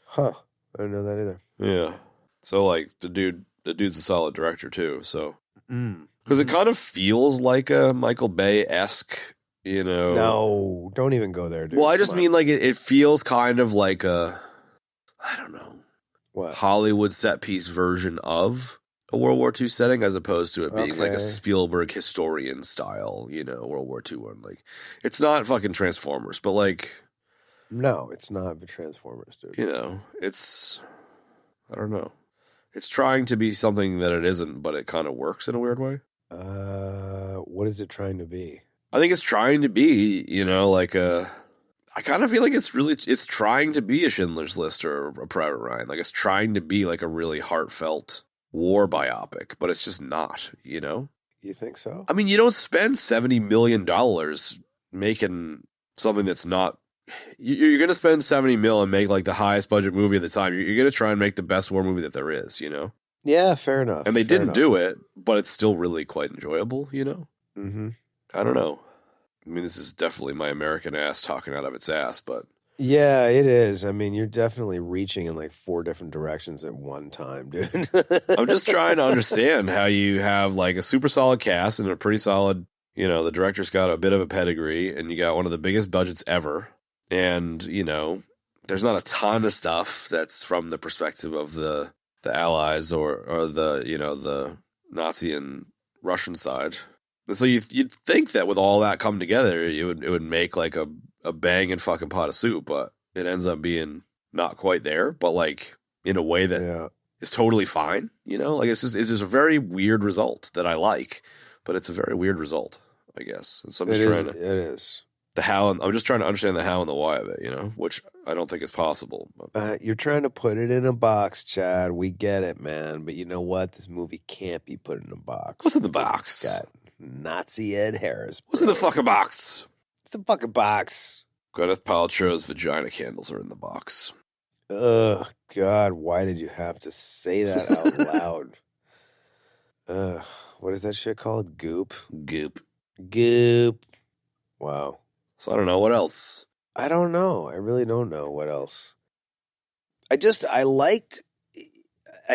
[SPEAKER 2] Huh. I didn't know that either.
[SPEAKER 5] Yeah. So, like, the dude's a solid director, too, so.
[SPEAKER 2] Mm.
[SPEAKER 5] Because it kind of feels like a Michael Bay-esque,
[SPEAKER 2] No, don't even go there, dude.
[SPEAKER 5] Well, I just
[SPEAKER 2] Come on.
[SPEAKER 5] mean, like, it feels kind of like a, I don't know,
[SPEAKER 2] What?
[SPEAKER 5] Hollywood set piece version of a World War II setting, as opposed to it being like a
[SPEAKER 2] Okay.
[SPEAKER 5] Spielberg historian style, World War II one. Like, it's not fucking Transformers, but like,
[SPEAKER 2] No, it's not the Transformers, dude.
[SPEAKER 5] it's, I don't know. It's trying to be something that it isn't, but it kind of works in a weird way.
[SPEAKER 2] What is it trying to be?
[SPEAKER 5] I think it's trying to be, like I kind of feel like it's trying to be a Schindler's List or a Private Ryan. Like, it's trying to be like a really heartfelt war biopic, but it's just not,
[SPEAKER 2] You think so?
[SPEAKER 5] I mean, you don't spend $70 million making something that's not. You're going to spend $70 million and make like the highest budget movie of the time. You're going to try and make the best war movie that there is,
[SPEAKER 2] Yeah, fair enough.
[SPEAKER 5] And they didn't do it, but it's still really quite enjoyable,
[SPEAKER 2] Mm-hmm.
[SPEAKER 5] I don't know. I mean, this is definitely my American ass talking out of its ass, but
[SPEAKER 2] Yeah, it is. I mean, you're definitely reaching in like 4 different directions at one time, dude.
[SPEAKER 5] I'm just trying to understand how you have like a super solid cast and a pretty solid, the director's got a bit of a pedigree and you got one of the biggest budgets ever. And, there's not a ton of stuff that's from the perspective of the Allies or the, the Nazi and Russian side. And so you'd think that with all that come together, it would make like a banging fucking pot of soup, but it ends up being not quite there, but like in a way that is totally fine, like it's just a very weird result that I like, but it's a very weird result, I guess. And so I'm just
[SPEAKER 2] it is.
[SPEAKER 5] The how, I'm just trying to understand the how and the why of it, which I don't think is possible. But.
[SPEAKER 2] You're trying to put it in a box, Chad. We get it, man. But you know what? This movie can't be put in a box.
[SPEAKER 5] What's in the box?
[SPEAKER 2] It's got Nazi Ed Harris.
[SPEAKER 5] What's in the fucking box?
[SPEAKER 2] It's a fucking box.
[SPEAKER 5] Gwyneth Paltrow's vagina candles are in the box.
[SPEAKER 2] Ugh, God, why did you have to say that out loud? What is that shit called? Goop? Goop. Wow.
[SPEAKER 5] So I don't know what else.
[SPEAKER 2] I don't know. I really don't know what else. I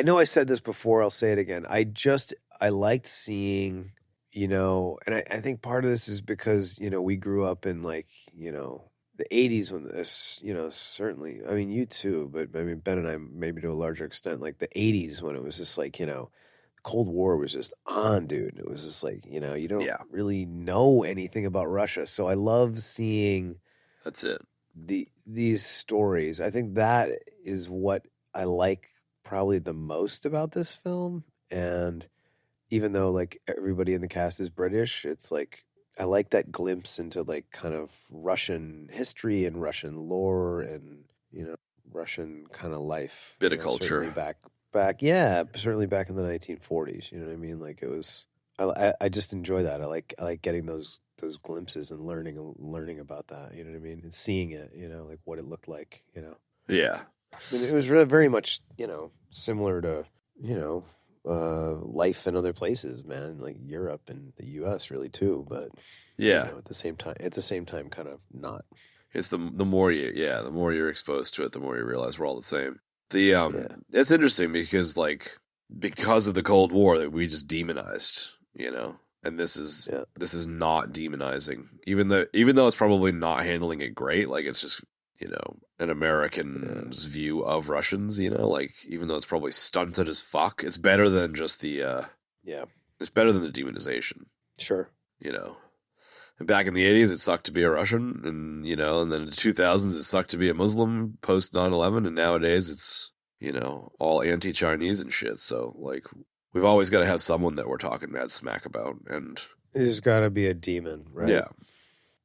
[SPEAKER 2] know I said this before, I'll say it again. I liked seeing, and I think part of this is because, we grew up in like, the 80s when this, certainly, I mean, you too, but I mean, Ben and I, maybe to a larger extent, like the 80s when it was just like, Cold War was just on, dude. It was just like, you don't really know anything about Russia. So I love seeing
[SPEAKER 5] that's it.
[SPEAKER 2] These stories. I think that is what I like probably the most about this film. And even though like everybody in the cast is British, it's like I like that glimpse into like kind of Russian history and Russian lore and, Russian kind of life.
[SPEAKER 5] Bit of culture.
[SPEAKER 2] Certainly back in the 1940s. You know what I mean? Like it was. I just enjoy that. I like getting those glimpses and learning about that. You know what I mean? And seeing it. Like what it looked like.
[SPEAKER 5] Yeah.
[SPEAKER 2] I mean, it was really very much similar to life in other places, man, like Europe and the U.S. really too. But
[SPEAKER 5] Yeah.
[SPEAKER 2] at the same time, kind of not.
[SPEAKER 5] It's the more you're exposed to it, the more you realize we're all the same. It's interesting because of the Cold War that we just demonized, and this is not demonizing, even though it's probably not handling it great. Like it's just an American's view of Russians, even though it's probably stunted as fuck, it's better than just it's better than the demonization.
[SPEAKER 2] Sure.
[SPEAKER 5] And back in the 80s, it sucked to be a Russian, and and then in the 2000s, it sucked to be a Muslim post 9/11, and nowadays it's all anti-Chinese and shit. So we've always got to have someone that we're talking mad smack about, and
[SPEAKER 2] there's got to be a demon, right?
[SPEAKER 5] Yeah,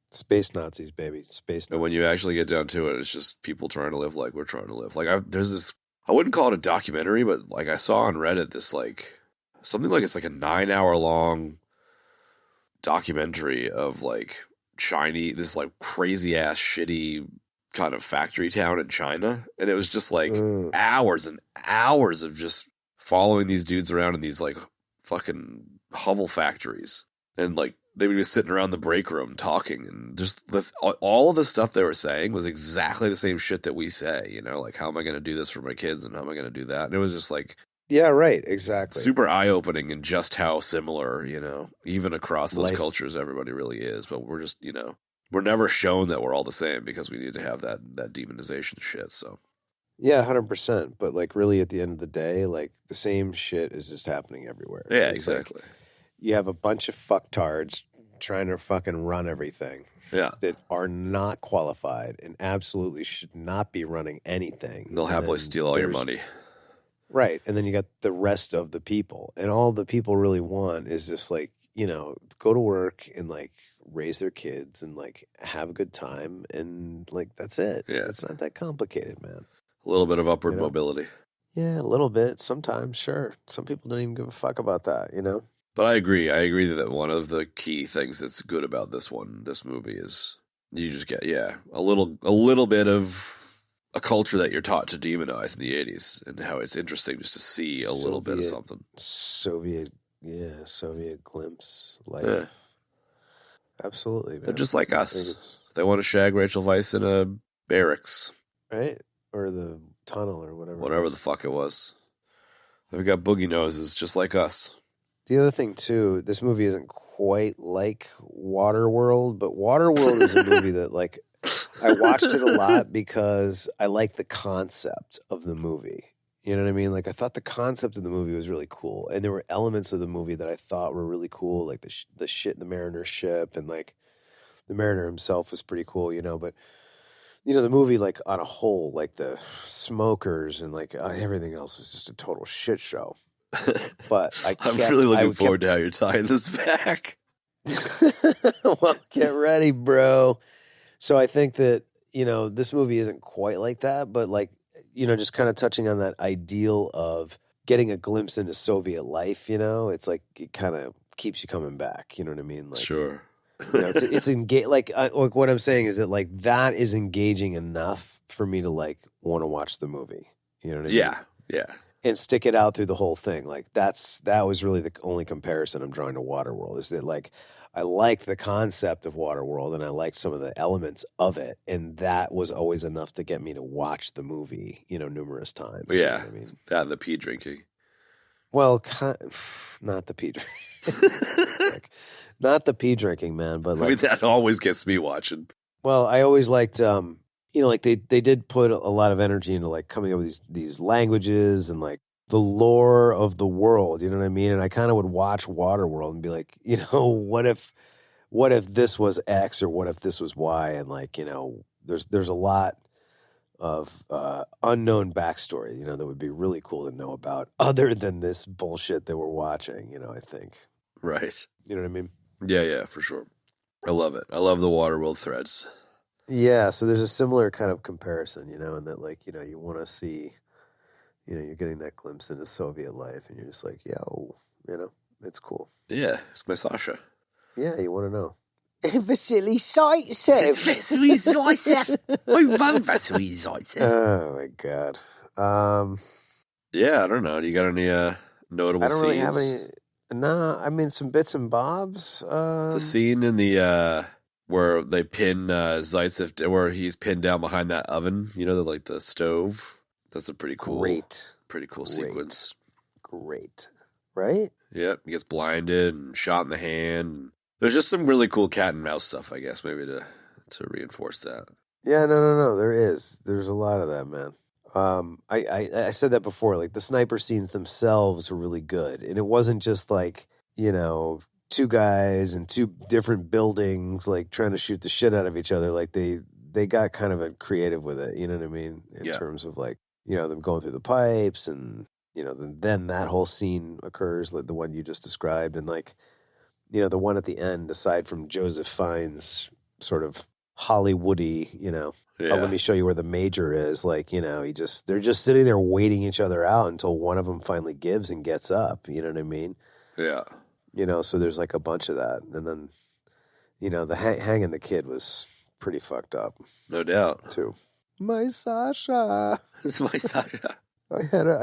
[SPEAKER 2] space Nazis, baby, space Nazis.
[SPEAKER 5] And when you actually get down to it, it's just people trying to live like we're trying to live. There's this, I wouldn't call it a documentary, but I saw on Reddit this something it's a 9-hour long documentary of Chinese, this crazy ass shitty kind of factory town in China, and it was just hours and hours of just following these dudes around in these fucking hovel factories, and they would be sitting around the break room talking, and just all of the stuff they were saying was exactly the same shit that we say, how am I going to do this for my kids, and how am I going to do that, and it was just
[SPEAKER 2] yeah, right, exactly.
[SPEAKER 5] Super eye-opening in just how similar, even across those cultures, everybody really is. But we're just, we're never shown that we're all the same because we need to have that demonization shit. So,
[SPEAKER 2] yeah, 100%. But really, at the end of the day, the same shit is just happening everywhere.
[SPEAKER 5] Yeah,
[SPEAKER 2] it's
[SPEAKER 5] exactly.
[SPEAKER 2] You have a bunch of fucktards trying to fucking run everything.
[SPEAKER 5] Yeah,
[SPEAKER 2] that are not qualified and absolutely should not be running anything.
[SPEAKER 5] They'll happily steal all your money.
[SPEAKER 2] Right. And then you got the rest of the people. And all the people really want is just go to work and raise their kids and have a good time. And that's it.
[SPEAKER 5] Yeah.
[SPEAKER 2] It's not that complicated, man.
[SPEAKER 5] A little bit of upward mobility.
[SPEAKER 2] Yeah, a little bit. Sometimes, sure. Some people don't even give a fuck about that,
[SPEAKER 5] But I agree. I agree that one of the key things that's good about this movie is you just get, a little bit of a culture that you're taught to demonize in the 80s, and how it's interesting just to see a little bit of something.
[SPEAKER 2] Soviet glimpse life.
[SPEAKER 5] Yeah.
[SPEAKER 2] Absolutely, man.
[SPEAKER 5] They're just like us. They want to shag Rachel Weisz in a barracks.
[SPEAKER 2] Right? Or the tunnel or whatever.
[SPEAKER 5] Whatever the fuck it was. They've got boogie noses just like us.
[SPEAKER 2] The other thing, too, this movie isn't quite like Waterworld, but Waterworld is a movie that, I watched it a lot because I like the concept of the movie. You know what I mean? I thought the concept of the movie was really cool. And there were elements of the movie that I thought were really cool, like the shit in the Mariner's ship, and, the Mariner himself was pretty cool, But, the movie, on a whole, the smokers and, everything else was just a total shit show. But
[SPEAKER 5] I'm really looking forward to how you're tying this back.
[SPEAKER 2] Well, get ready, bro. So I think that, this movie isn't quite like that, but just kind of touching on that ideal of getting a glimpse into Soviet life, it's it kind of keeps you coming back. You know what I mean?
[SPEAKER 5] Sure.
[SPEAKER 2] It's engage. What I'm saying is that that is engaging enough for me to want to watch the movie. You know what I mean?
[SPEAKER 5] Yeah.
[SPEAKER 2] And stick it out through the whole thing. That was really the only comparison I'm drawing to Waterworld, is that I liked the concept of Waterworld and I liked some of the elements of it, and that was always enough to get me to watch the movie, numerous times.
[SPEAKER 5] Yeah,
[SPEAKER 2] you know what I mean?
[SPEAKER 5] That and the pee drinking.
[SPEAKER 2] Well, not the pee drinking. Not the pee drinking, man, but
[SPEAKER 5] that always gets me watching.
[SPEAKER 2] Well, I always liked, they did put a lot of energy into coming up with these languages and the lore of the world, you know what I mean? And I kind of would watch Waterworld and be like, what if this was X or what if this was Y? And there's a lot of unknown backstory, that would be really cool to know about other than this bullshit that we're watching, I think.
[SPEAKER 5] Right.
[SPEAKER 2] You know what I mean?
[SPEAKER 5] Yeah, for sure. I love it. I love the Waterworld threads.
[SPEAKER 2] Yeah, so there's a similar kind of comparison, and that you want to see, you're getting that glimpse into Soviet life, and you're just yo, it's cool.
[SPEAKER 5] Yeah, it's my Sasha.
[SPEAKER 2] Yeah, you want to know.
[SPEAKER 3] Vasily Zaitsev. Vasily Zaitsev. I love Vasily Zaitsev.
[SPEAKER 2] Oh my god.
[SPEAKER 5] Yeah, I don't know. Do you got any notable
[SPEAKER 2] I don't really have
[SPEAKER 5] scenes?
[SPEAKER 2] any. Nah, I mean some bits and bobs.
[SPEAKER 5] The scene in the where they pin Zaitsev, where he's pinned down behind that oven, the stove. That's a pretty cool sequence.
[SPEAKER 2] Great, right?
[SPEAKER 5] Yep, he gets blinded and shot in the hand. There's just some really cool cat and mouse stuff, I guess, maybe to reinforce that.
[SPEAKER 2] Yeah, no. There's a lot of that, man. I said that before. Like the sniper scenes themselves were really good, and it wasn't just like two guys in two different buildings like trying to shoot the shit out of each other. Like they got kind of creative with it. You know what I mean? In terms of like them going through the pipes, and then that whole scene occurs, like the one you just described, and like the one at the end, aside from Joseph Fiennes' sort of Hollywoody,
[SPEAKER 5] Yeah.
[SPEAKER 2] let me show you where the major is. Like, they're just sitting there waiting each other out until one of them finally gives and gets up. You know what I mean?
[SPEAKER 5] Yeah.
[SPEAKER 2] So there's like a bunch of that. And then, the hanging the kid was pretty fucked up.
[SPEAKER 5] No doubt.
[SPEAKER 2] Too. My Sasha.
[SPEAKER 5] It's my Sasha.
[SPEAKER 2] That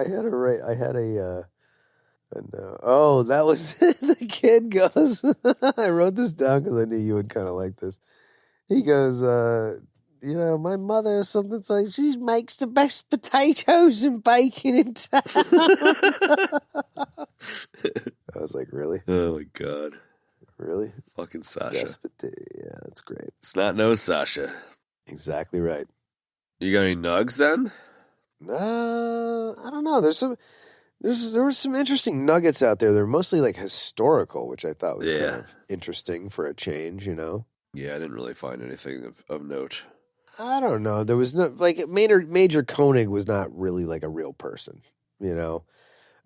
[SPEAKER 2] was the kid goes, I wrote this down because I knew you would kind of like this. He goes, my mother or something like she makes the best potatoes and bacon in town. I was like, really?
[SPEAKER 5] Oh my god.
[SPEAKER 2] Really?
[SPEAKER 5] Fucking Sasha.
[SPEAKER 2] Yeah, that's great.
[SPEAKER 5] Snot nose Sasha.
[SPEAKER 2] Exactly right.
[SPEAKER 5] You got any nugs then?
[SPEAKER 2] I don't know. There were some interesting nuggets out there. They're mostly like historical, which I thought was kind of interesting for a change,
[SPEAKER 5] Yeah, I didn't really find anything of note.
[SPEAKER 2] I don't know. There was no like Major Koenig was not really like a real person. I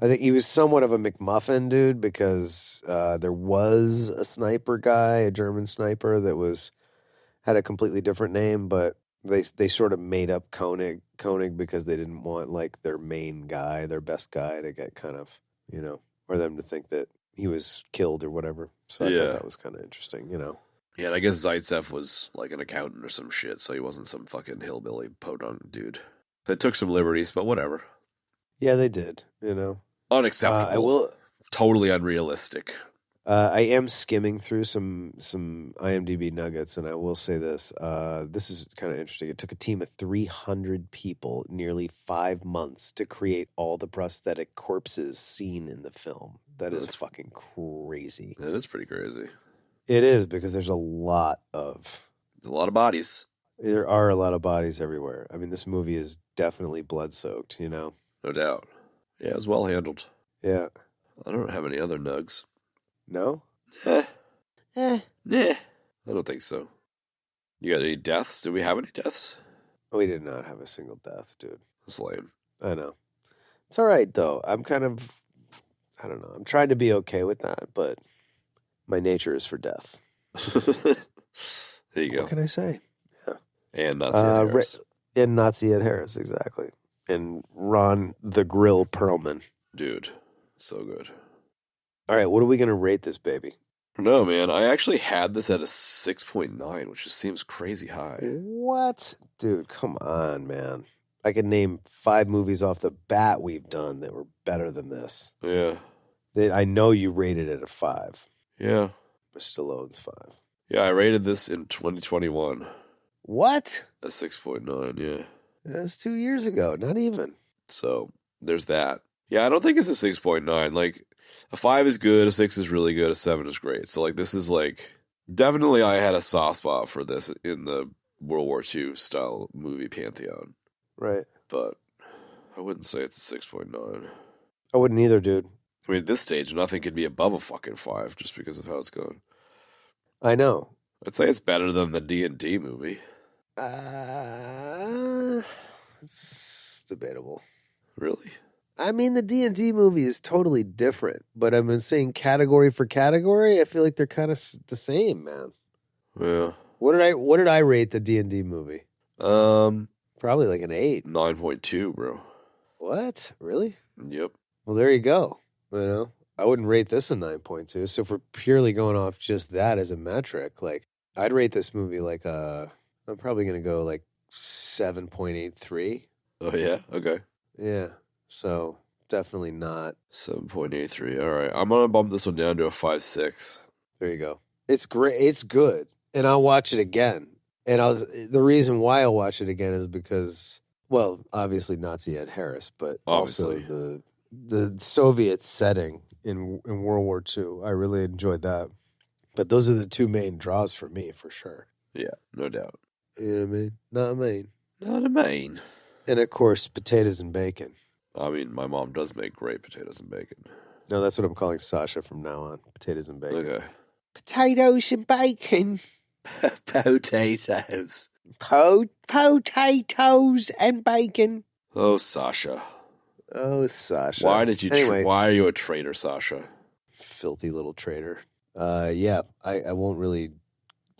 [SPEAKER 2] think he was somewhat of a McMuffin dude because there was a sniper guy, a German sniper that had a completely different name, but they sort of made up Koenig because they didn't want like their main guy, their best guy, to get kind of or them to think that he was killed or whatever. So I thought that was kind of interesting,
[SPEAKER 5] Yeah, and I guess Zaitsev was like an accountant or some shit, so he wasn't some fucking hillbilly podunk dude. They took some liberties, but whatever.
[SPEAKER 2] Yeah, they did,
[SPEAKER 5] Unacceptable.
[SPEAKER 2] I will.
[SPEAKER 5] Totally unrealistic.
[SPEAKER 2] I am skimming through some IMDb nuggets, and I will say this. This is kind of interesting. It took a team of 300 people nearly 5 months to create all the prosthetic corpses seen in the film. That's fucking crazy.
[SPEAKER 5] That is pretty crazy.
[SPEAKER 2] It is, because there's a lot of
[SPEAKER 5] bodies.
[SPEAKER 2] There are a lot of bodies everywhere. I mean, this movie is definitely blood-soaked, No
[SPEAKER 5] doubt. Yeah, it was well handled.
[SPEAKER 2] Yeah.
[SPEAKER 5] I don't have any other nugs.
[SPEAKER 2] No?
[SPEAKER 5] Nah. I don't think so. You got any deaths? Did we have any deaths?
[SPEAKER 2] We did not have a single death, dude.
[SPEAKER 5] That's lame.
[SPEAKER 2] I know. It's all right, though. I don't know. I'm trying to be okay with that, but my nature is for death.
[SPEAKER 5] There you go.
[SPEAKER 2] What can I say? Yeah.
[SPEAKER 5] And Nazi Ed Harris.
[SPEAKER 2] And Nazi Ed Harris, exactly. And Ron the Grill Perlman.
[SPEAKER 5] Dude, so good.
[SPEAKER 2] All right, what are we going to rate this baby?
[SPEAKER 5] No, man. I actually had this at a 6.9, which just seems crazy high.
[SPEAKER 2] What? Dude, come on, man. I could name 5 movies off the bat we've done that were better than this.
[SPEAKER 5] Yeah.
[SPEAKER 2] I know you rated it a 5.
[SPEAKER 5] Yeah.
[SPEAKER 2] But Stallone's 5.
[SPEAKER 5] Yeah, I rated this in 2021.
[SPEAKER 2] What?
[SPEAKER 5] A 6.9, yeah.
[SPEAKER 2] That's 2 years ago, not even.
[SPEAKER 5] So, there's that. Yeah, I don't think it's a 6.9. Like, a 5 is good, a 6 is really good, a 7 is great. So, like, this is like... Definitely I had a soft spot for this in the World War II style movie pantheon.
[SPEAKER 2] Right.
[SPEAKER 5] But I wouldn't say it's a 6.9.
[SPEAKER 2] I wouldn't either, dude.
[SPEAKER 5] I mean, at this stage, nothing could be above a fucking 5 just because of how it's going.
[SPEAKER 2] I know.
[SPEAKER 5] I'd say it's better than the D&D movie.
[SPEAKER 2] It's debatable.
[SPEAKER 5] Really?
[SPEAKER 2] I mean, the D&D movie is totally different, but I've been saying category for category, I feel like they're kind of the same, man.
[SPEAKER 5] Yeah.
[SPEAKER 2] What did I rate the D&D movie? Probably like an 8.
[SPEAKER 5] 9.2, bro.
[SPEAKER 2] What? Really?
[SPEAKER 5] Yep.
[SPEAKER 2] Well, there you go. I wouldn't rate this a 9.2. So if we're purely going off just that as a metric, like I'd rate this movie like I'm probably going to go like 7.83.
[SPEAKER 5] Oh, yeah? Okay.
[SPEAKER 2] Yeah. So definitely not.
[SPEAKER 5] 7.83. All right. I'm going to bump this one down to a 5.6.
[SPEAKER 2] There you go. It's great. It's good. And I'll watch it again. And the reason why I'll watch it again is because, well, obviously Nazi Ed Harris, but
[SPEAKER 5] Obviously.
[SPEAKER 2] also the Soviet setting in World War II. I really enjoyed that. But those are the two main draws for me, for sure.
[SPEAKER 5] Yeah, no doubt.
[SPEAKER 2] You know what I mean? Not a main.
[SPEAKER 5] Not a main.
[SPEAKER 2] And, of course, potatoes and bacon.
[SPEAKER 5] I mean, my mom does make great potatoes and bacon.
[SPEAKER 2] No, that's what I'm calling Sasha from now on. Potatoes and bacon.
[SPEAKER 5] Okay.
[SPEAKER 3] Potatoes and bacon.
[SPEAKER 5] Potatoes.
[SPEAKER 3] Potatoes and bacon.
[SPEAKER 5] Oh, Sasha.
[SPEAKER 2] Oh, Sasha.
[SPEAKER 5] Why did you?
[SPEAKER 2] Anyway.
[SPEAKER 5] Why are you a traitor, Sasha?
[SPEAKER 2] Filthy little traitor. Yeah, I won't really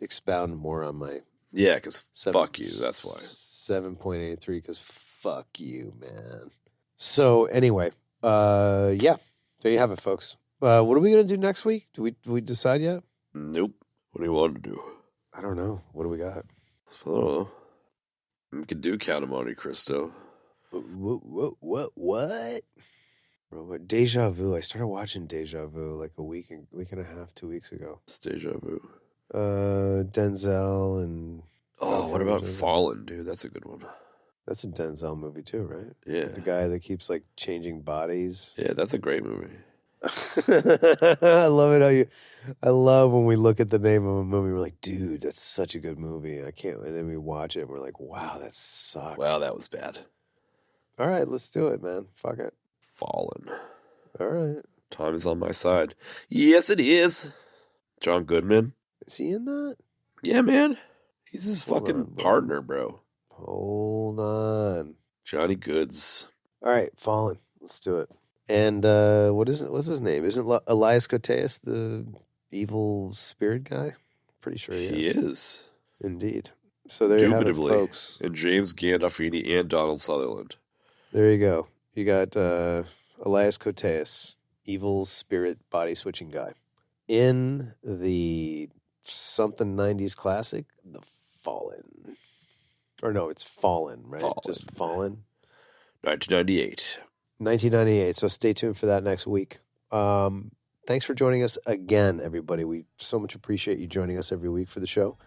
[SPEAKER 2] expound more on my
[SPEAKER 5] Yeah, because fuck you. That's why.
[SPEAKER 2] 7.83, because fuck you, man. So anyway, yeah, there you have it, folks. What are we gonna do next week? Do we decide yet?
[SPEAKER 5] Nope. What do you want to do?
[SPEAKER 2] I don't know. What do we got?
[SPEAKER 5] I don't know. We could do Count of Monte Cristo.
[SPEAKER 2] What? Bro, what? Deja Vu. I started watching Deja Vu like a week and a half, 2 weeks ago.
[SPEAKER 5] It's Deja Vu.
[SPEAKER 2] Denzel and
[SPEAKER 5] What about Fallen, dude? That's a good one.
[SPEAKER 2] that's a Denzel movie too, right?
[SPEAKER 5] Yeah.
[SPEAKER 2] The guy that keeps like changing bodies.
[SPEAKER 5] Yeah, that's a great movie.
[SPEAKER 2] I love it I love when we look at the name of a movie, we're like, dude, that's such a good movie. I can't, and then we watch it and we're like, wow, that sucks.
[SPEAKER 5] Wow, that was bad.
[SPEAKER 2] All right, let's do it, man. Fuck it.
[SPEAKER 5] Fallen.
[SPEAKER 2] All right.
[SPEAKER 5] Time is on my side. Yes, it is. John Goodman.
[SPEAKER 2] Is he in that?
[SPEAKER 5] Yeah, man. He's his
[SPEAKER 2] Hold
[SPEAKER 5] fucking
[SPEAKER 2] on, bro.
[SPEAKER 5] partner, bro.
[SPEAKER 2] Hold on.
[SPEAKER 5] Johnny Goods.
[SPEAKER 2] All right, Fallen. Let's do it. And what's his name? Isn't Elias Koteas the evil spirit guy? Pretty sure he is.
[SPEAKER 5] Indeed.
[SPEAKER 2] So there you have it,
[SPEAKER 5] Indubitably.
[SPEAKER 2] folks.
[SPEAKER 5] And James Gandolfini and Donald Sutherland.
[SPEAKER 2] There you go. You got Elias Koteas, evil spirit body switching guy. In the something 90s classic, The Fallen. Or no, it's Fallen, right?
[SPEAKER 5] Fallen.
[SPEAKER 2] Just Fallen.
[SPEAKER 5] 1998.
[SPEAKER 2] 1998. So stay tuned for that next week. Thanks for joining us again, everybody. We so much appreciate you joining us every week for the show.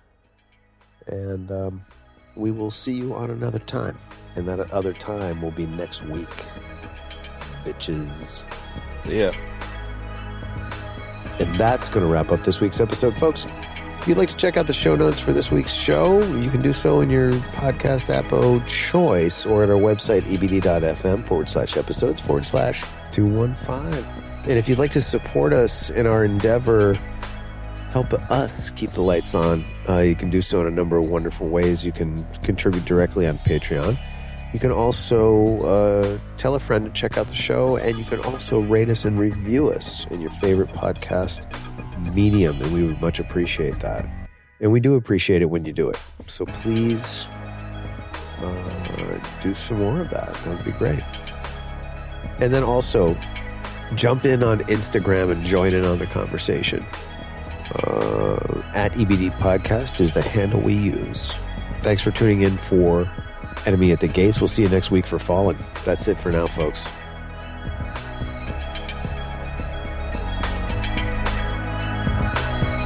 [SPEAKER 2] And we will see you on another time. And that other time will be next week. Bitches.
[SPEAKER 5] See ya.
[SPEAKER 2] And that's going to wrap up this week's episode, folks. If you'd like to check out the show notes for this week's show, you can do so in your podcast app of choice or at our website, ebd.fm/episodes/215. And if you'd like to support us in our endeavor, help us keep the lights on, you can do so in a number of wonderful ways. You can contribute directly on Patreon. You can also tell a friend to check out the show, and you can also rate us and review us in your favorite podcast medium, and we would much appreciate that. And we do appreciate it when you do it. So please do some more of that. That would be great. And then also jump in on Instagram and join in on the conversation. At EBD Podcast is the handle we use. Thanks for tuning in for Enemy at the Gates. We'll see you next week for Fallen. That's it for now, folks.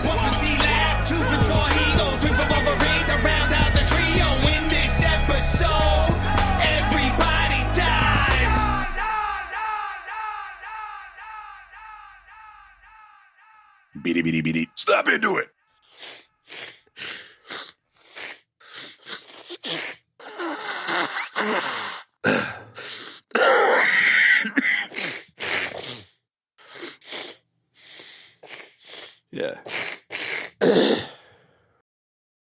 [SPEAKER 4] One for C-Lab, two for Trujillo, three for Wolverine to round out the trio. In this episode, everybody dies.
[SPEAKER 5] Beady, beady, beady. Stop into it.